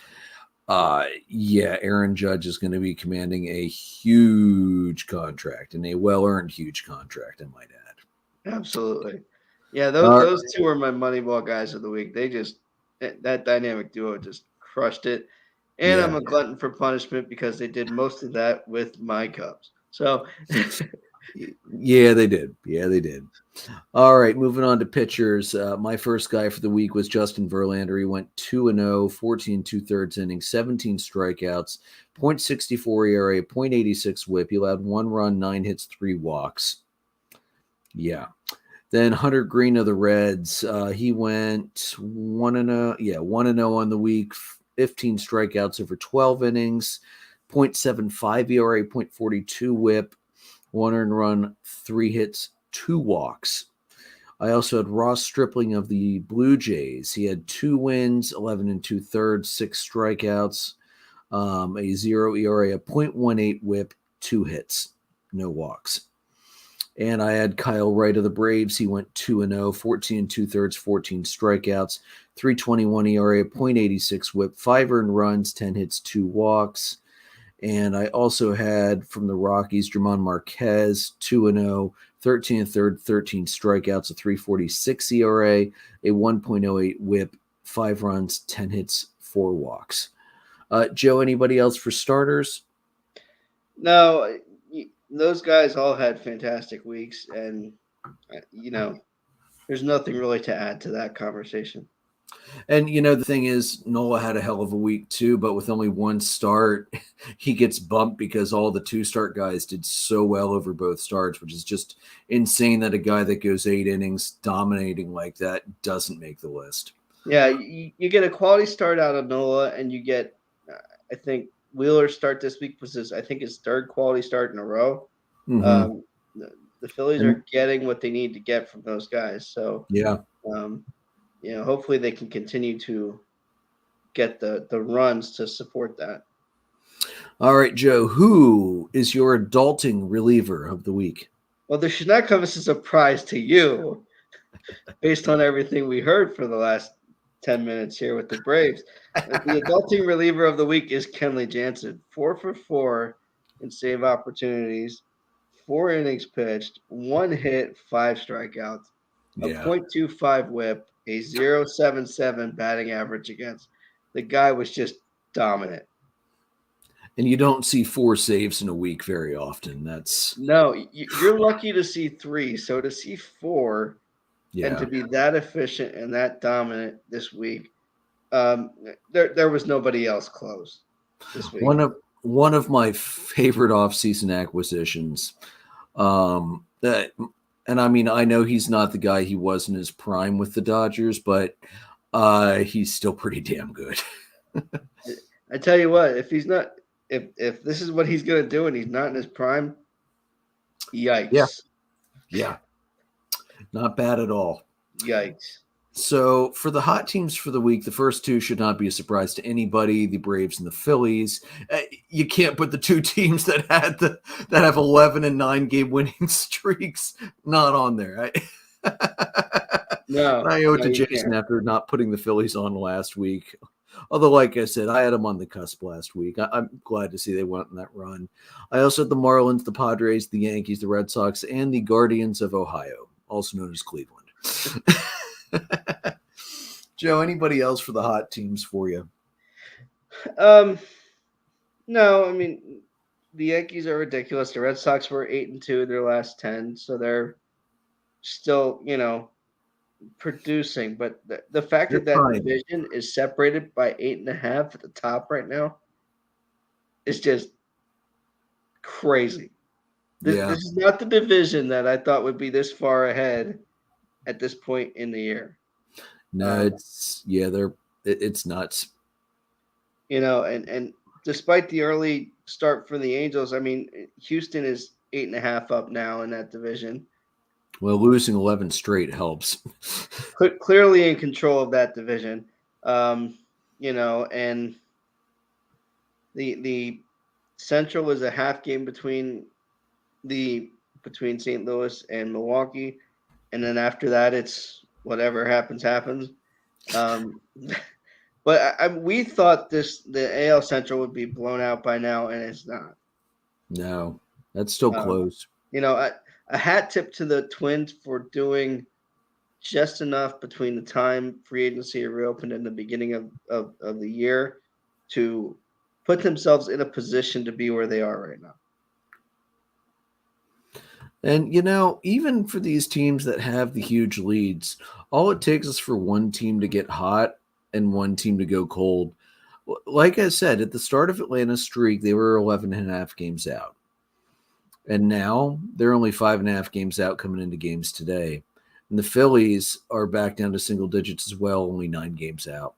Yeah, Aaron Judge is going to be commanding a huge contract, and a well-earned huge contract, I might add. Absolutely. Yeah, those two are my Moneyball guys of the week. They just that dynamic duo just crushed it. And Yeah. I'm a glutton for punishment because they did most of that with my Cubs. So Yeah, they did. Yeah, they did. All right, moving on to pitchers. My first guy for the week was Justin Verlander. He went 2-0, 14 2/3 innings, 17 strikeouts, .64 ERA, .86 whip. He allowed 1 run, 9 hits, 3 walks. Yeah. Then Hunter Green of the Reds. He went 1-0. Yeah, 1-0 on the week, 15 strikeouts over 12 innings, .75 ERA, .42 whip, 1 earned run, 3 hits, 2 walks. I also had Ross Stripling of the Blue Jays. He had 2 wins, 11 2/3, 6 strikeouts, a 0 ERA, a .18 whip, 2 hits, no walks. And I had Kyle Wright of the Braves. He went 2-0, 14 2/3, 14 strikeouts, 3.21 ERA, .86 whip, 5 earned runs, 10 hits, 2 walks. And I also had from the Rockies, German Marquez, 2-0, 13 1/3, 13 strikeouts, a 3.46 ERA, a 1.08 whip, 5 runs, 10 hits, 4 walks. Joe, anybody else for starters? no, those guys all had fantastic weeks, and there's nothing really to add to that conversation. And, the thing is, Nola had a hell of a week too, but with only 1 start, he gets bumped because all the 2-start guys did so well over both starts, which is just insane that a guy that goes 8 innings dominating like that doesn't make the list. Yeah, you get a quality start out of Nola, and you get, I think, Wheeler's start this week was I think his 3rd quality start in a row. Mm-hmm. The Phillies are getting what they need to get from those guys. So, yeah. Hopefully they can continue to get the runs to support that. All right, Joe, who is your adulting reliever of the week? Well, this should not come as a surprise to you based on everything we heard for the last 10 minutes here with the Braves. The adulting reliever of the week is Kenley Jansen, 4 for 4 in save opportunities, 4 innings pitched, 1 hit, 5 strikeouts, a .25 whip, a 0.77 batting average against. The guy was just dominant. And you don't see 4 saves in a week very often. No, you're lucky to see 3. So to see 4 and to be that efficient and that dominant this week, there was nobody else close this week. One of my favorite offseason acquisitions. And I mean, I know he's not the guy he was in his prime with the Dodgers, but he's still pretty damn good. I tell you what, if he's not, if this is what he's gonna do and he's not in his prime, yikes, Yeah, not bad at all. yikes. So for the hot teams for the week, the first two should not be a surprise to anybody: the Braves and the Phillies. You can't put the two teams that have 11 and 9 game winning streaks not on there. No, I owe it no, to you Jason can't. after not putting the Phillies on last week. Although, like I said, I had them on the cusp last week. I'm glad to see they went on that run. I also had the Marlins, the Padres, the Yankees, the Red Sox, and the Guardians of Ohio, also known as Cleveland. Joe, anybody else for the hot teams for you? Um, no, I mean the Yankees are ridiculous. The Red Sox were 8-2 in their last 10, so they're still, producing. But the fact You're that that fine. division is separated by 8.5 at the top right now is just crazy. Yeah. This is not the division that I thought would be this far ahead at this point in the year. No, it's nuts. And despite the early start for the Angels, I mean, Houston is 8.5 up now in that division. Well, losing 11 straight helps. Clearly in control of that division. And the Central is a half game between St. Louis and Milwaukee, and then after that, it's whatever happens happens. Um, but we thought the AL Central would be blown out by now, and it's not. No, that's still Um, close. a hat tip to the Twins for doing just enough between the time free agency reopened and the beginning of the year to put themselves in a position to be where they are right now. And, even for these teams that have the huge leads, all it takes is for one team to get hot and one team to go cold. Like I said, at the start of Atlanta's streak, they were 11 and a half games out. And now they're only 5.5 games out coming into games today. And the Phillies are back down to single digits as well, only 9 games out.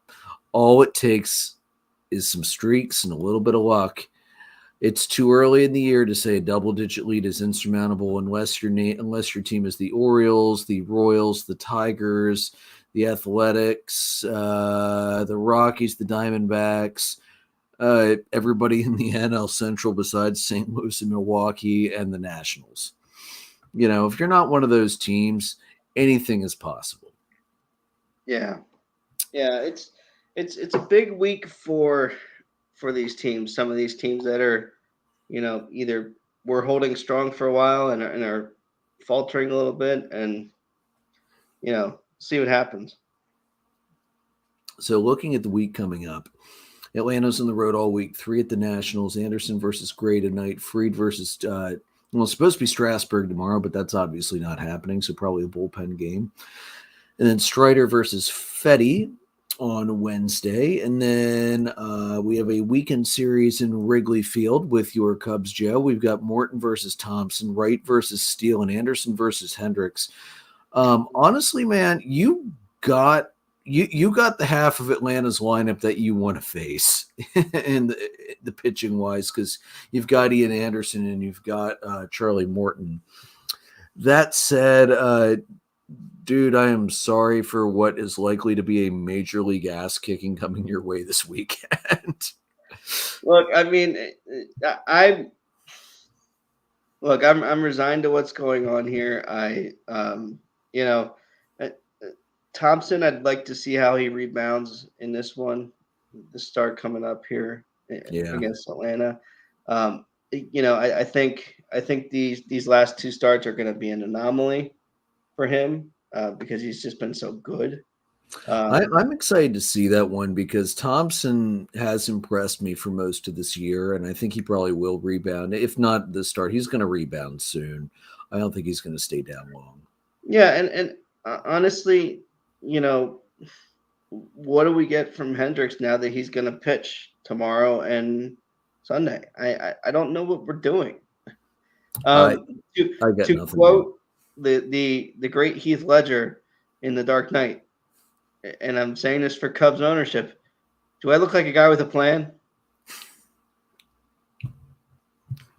All it takes is some streaks and a little bit of luck. It's too early in the year to say a double-digit lead is insurmountable unless your team is the Orioles, the Royals, the Tigers, the Athletics, the Rockies, the Diamondbacks, everybody in the NL Central besides St. Louis and Milwaukee and the Nationals. If you're not one of those teams, anything is possible. Yeah, it's a big week for these teams. Some of these teams that are, either were holding strong for a while and are faltering a little bit, and see what happens. So looking at the week coming up, Atlanta's on the road all week. 3 at the Nationals. Anderson versus Gray tonight. Fried versus it's supposed to be Strasburg tomorrow, but that's obviously not happening. So probably a bullpen game. And then Strider versus Fetty on Wednesday. And then we have a weekend series in Wrigley Field with your Cubs, Joe. We've got Morton versus Thompson, Wright versus Steele, and Anderson versus Hendricks. Honestly, man, you got the half of Atlanta's lineup that you want to face in the pitching wise, because you've got Ian Anderson and you've got Charlie Morton. That said, dude, I am sorry for what is likely to be a major league ass kicking coming your way this weekend. Look, I mean, I'm resigned to what's going on here. Thompson, I'd like to see how he rebounds in this one, the start coming up here against Atlanta. I think these last two starts are going to be an anomaly for him because he's just been so good. I'm excited to see that one because Thompson has impressed me for most of this year, and I think he probably will rebound. If not the start, he's going to rebound soon. I don't think he's going to stay down long. Yeah, and honestly, what do we get from Hendricks now that he's going to pitch tomorrow and Sunday? I don't know what we're doing. I got To nothing. quote the great Heath Ledger in The Dark Knight, and I'm saying this for Cubs ownership, do I look like a guy with a plan?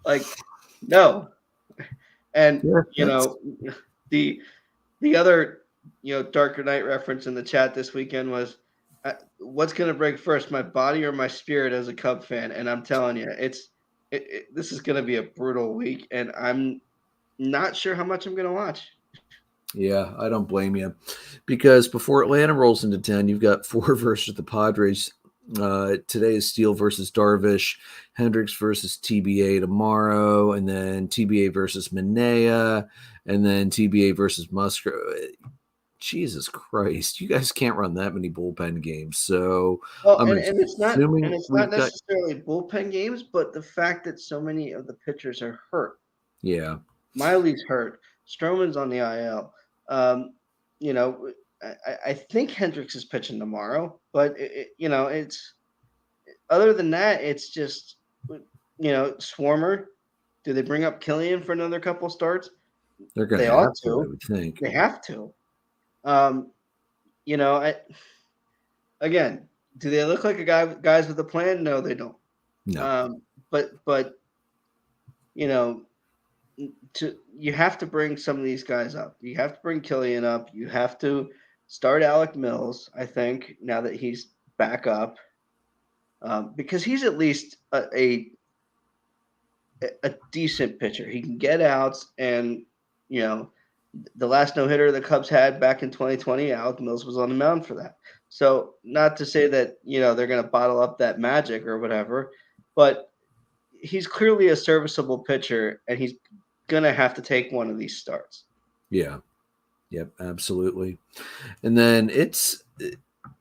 Like, no. And Yeah, you know, the the other Darker Knight reference in the chat this weekend was, what's going to break first, my body or my spirit as a Cub fan? And I'm telling you, this is going to be a brutal week, and I'm not sure how much I'm going to watch. yeah, I don't blame you, because before Atlanta rolls into town, you've got four versus the Padres. Today is Steele versus Darvish, Hendricks versus TBA tomorrow, and then TBA versus Manea, and then TBA versus Musgrove. Jesus Christ, you guys can't run that many bullpen games. So Well, I'm and assuming it's not we've got, necessarily bullpen games, but the fact that so many of the pitchers are hurt. yeah, Miley's hurt. Stroman's on the IL. Um, you know, I think Hendricks is pitching tomorrow, but it's other than that, it's just Swarmer. Do they bring up Killian for another couple starts? they're going They to ought have to, I to. would think. They have to. Um, again, do they look like guys with a plan? No, they don't. No, But you know, you have to bring some of these guys up. You have to bring Killian up. You have to start Alec Mills. I think now that he's back up, because he's at least a decent pitcher. He can get outs, and you know, the last no hitter the Cubs had back in 2020, Alec Mills was on the mound for that. So not to say that they're going to bottle up that magic or whatever, but he's clearly a serviceable pitcher, and he's going to have to take one of these starts. yeah, yep, absolutely. And then it's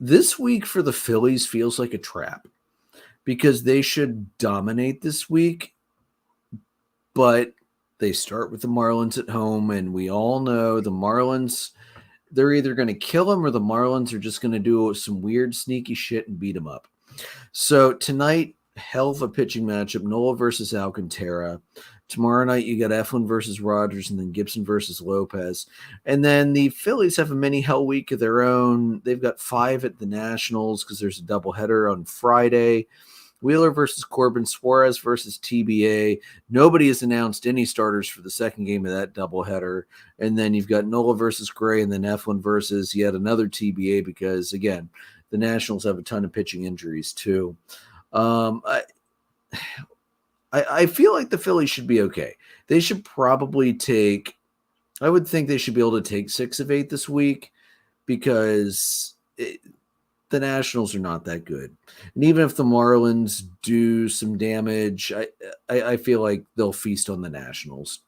this week for the Phillies feels like a trap because they should dominate this week, but they start with the Marlins at home, and we all know the Marlins, they're either going to kill them or the Marlins are just going to do some weird, sneaky shit and beat them up. So tonight, hell of a pitching matchup, Nola versus Alcantara. Tomorrow night, you got Eflin versus Rogers, and then Gibson versus Lopez. And then the Phillies have a mini hell week of their own. They've got 5 at the Nationals because there's a doubleheader on Friday. Wheeler versus Corbin, Suarez versus TBA. Nobody has announced any starters for the second game of that doubleheader. And then you've got Nola versus Gray, and then Eflin versus yet another TBA because, again, the Nationals have a ton of pitching injuries too. I feel like the Phillies should be okay. They should probably take, I would think they should be able to take 6 of 8 this week because the Nationals are not that good. And even if the Marlins do some damage, I feel like they'll feast on the Nationals.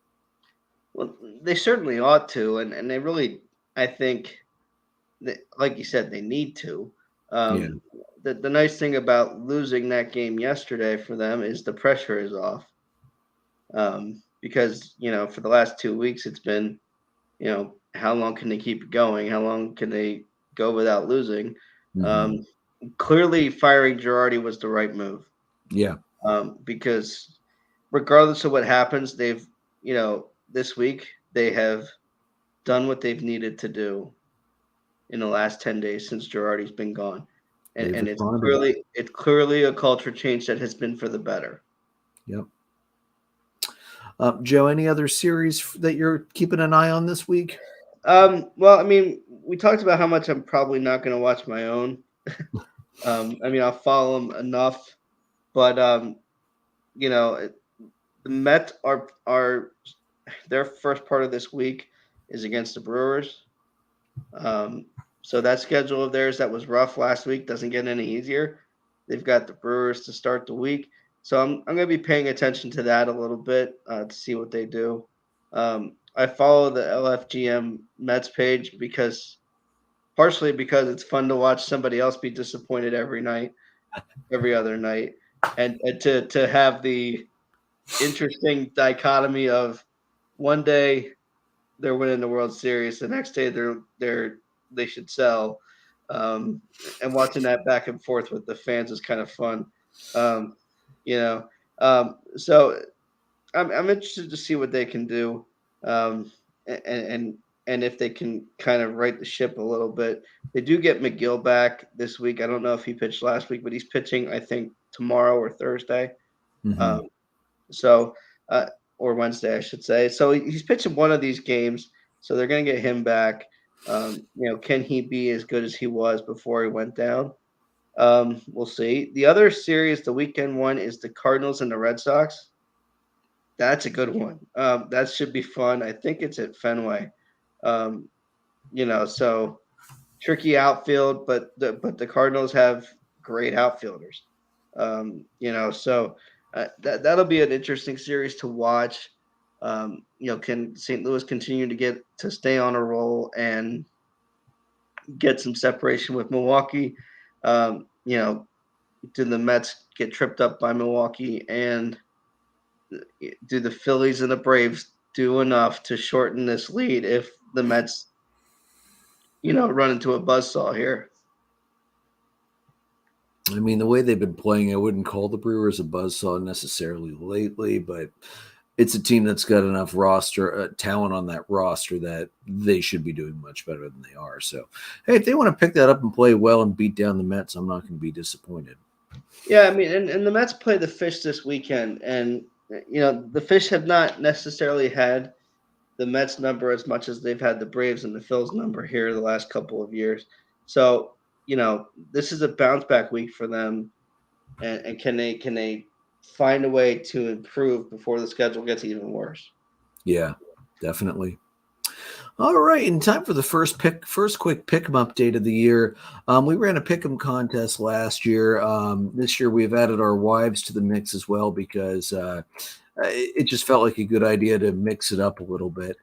Well, they certainly ought to, and they really, I think, like you said, they need to. Yeah. The nice thing about losing that game yesterday for them is the pressure is off. Because for the last 2 weeks, it's been, how long can they keep it going? How long can they go without losing? Mm-hmm. Clearly, firing Girardi was the right move. Yeah. Because regardless of what happens, they've, this week they have done what they've needed to do in the last 10 days since Girardi's been gone. And it's clearly a culture change that has been for the better. Yep. Joe, any other series that you're keeping an eye on this week? Well, I mean, we talked about how much I'm probably not going to watch my own. I mean, I'll follow them enough, but the Mets are their first part of this week is against the Brewers. So that schedule of theirs that was rough last week doesn't get any easier. They've got the Brewers to start the week. So I'm going to be paying attention to that a little bit to see what they do. I follow the LFGM Mets page partially because it's fun to watch somebody else be disappointed every other night, and to have the interesting dichotomy of one day they're winning the World Series, the next day they should sell, and watching that back and forth with the fans is kind of fun. So I'm interested to see what they can do, and if they can kind of right the ship a little bit. They do get McGill back this week. I don't know if he pitched last week, but he's pitching, I think, tomorrow or Thursday. Mm-hmm. So or Wednesday, I should say. So he's pitching one of these games, so they're going to get him back. Can he be as good as he was before he went down? We'll see. The other series, the weekend one, is the Cardinals and the Red Sox. That's a good one. That should be fun. I think it's at Fenway. So tricky outfield, but the Cardinals have great outfielders. That'll be an interesting series to watch. Can St. Louis continue to stay on a roll and get some separation with Milwaukee? Do the Mets get tripped up by Milwaukee, and do the Phillies and the Braves do enough to shorten this lead if the Mets, run into a buzzsaw here? I mean, the way they've been playing, I wouldn't call the Brewers a buzzsaw necessarily lately, but it's a team that's got enough talent on that roster that they should be doing much better than they are. So, hey, if they want to pick that up and play well and beat down the Mets, I'm not going to be disappointed. Yeah, I mean, and the Mets play the Fish this weekend, and the Fish have not necessarily had the Mets number as much as they've had the Braves and the Phils number here the last couple of years. So, this is a bounce back week for them, and can they find a way to improve before the schedule gets even worse? Yeah, definitely. All right, in time for the first quick pick'em update of the year. We ran a pick'em contest last year. This year we've added our wives to the mix as well because it just felt like a good idea to mix it up a little bit.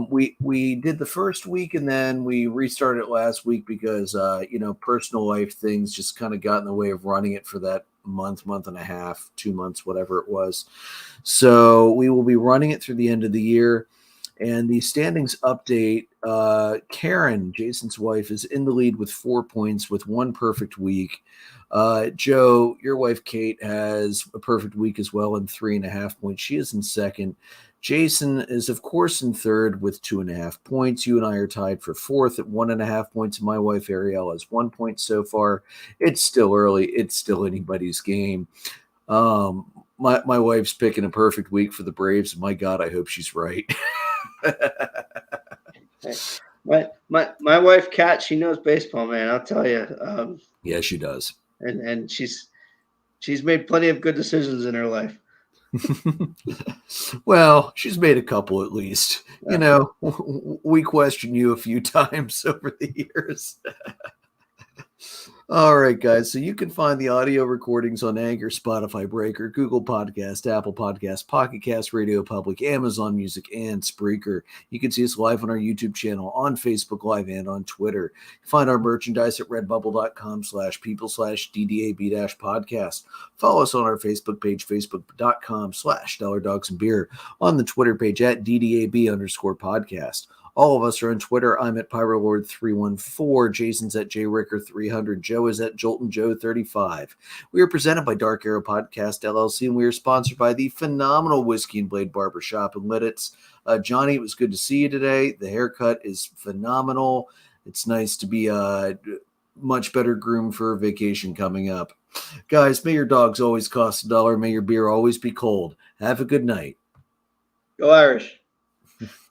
We did the first week and then we restarted it last week because personal life things just kind of got in the way of running it for that month and a half, 2 months, whatever it was. So we will be running it through the end of the year. And the standings update, Karen, Jason's wife, is in the lead with 4 points with one perfect week. Joe, your wife, Kate, has a perfect week as well and 3.5 points. She is in second. Jason is, of course, in third with 2.5 points. You and I are tied for fourth at 1.5 points. My wife, Ariel, has 1 point so far. It's still early. It's still anybody's game. My wife's picking a perfect week for the Braves. My God, I hope she's right. My wife, Kat, she knows baseball, man. I'll tell you. Yeah, she does. And she's made plenty of good decisions in her life. Well, she's made a couple at least. Yeah. We questioned you a few times over the years. All right, guys. So you can find the audio recordings on Anchor, Spotify, Breaker, Google Podcast, Apple Podcast, Pocket Cast, Radio Public, Amazon Music, and Spreaker. You can see us live on our YouTube channel, on Facebook Live, and on Twitter. Find our merchandise at redbubble.com/people/DDAB-podcast. Follow us on our Facebook page, facebook.com/dollardogsandbeer, on the Twitter page at DDAB_podcast. All of us are on Twitter. I'm at PyroLord314. Jason's at JRicker300. Joe is at JoltonJoe35. We are presented by Dark Arrow Podcast, LLC, and we are sponsored by the phenomenal Whiskey and Blade Barbershop in Lidditz. Johnny, it was good to see you today. The haircut is phenomenal. It's nice to be much better groomed for a vacation coming up. Guys, may your dogs always cost $1. May your beer always be cold. Have a good night. Go Irish.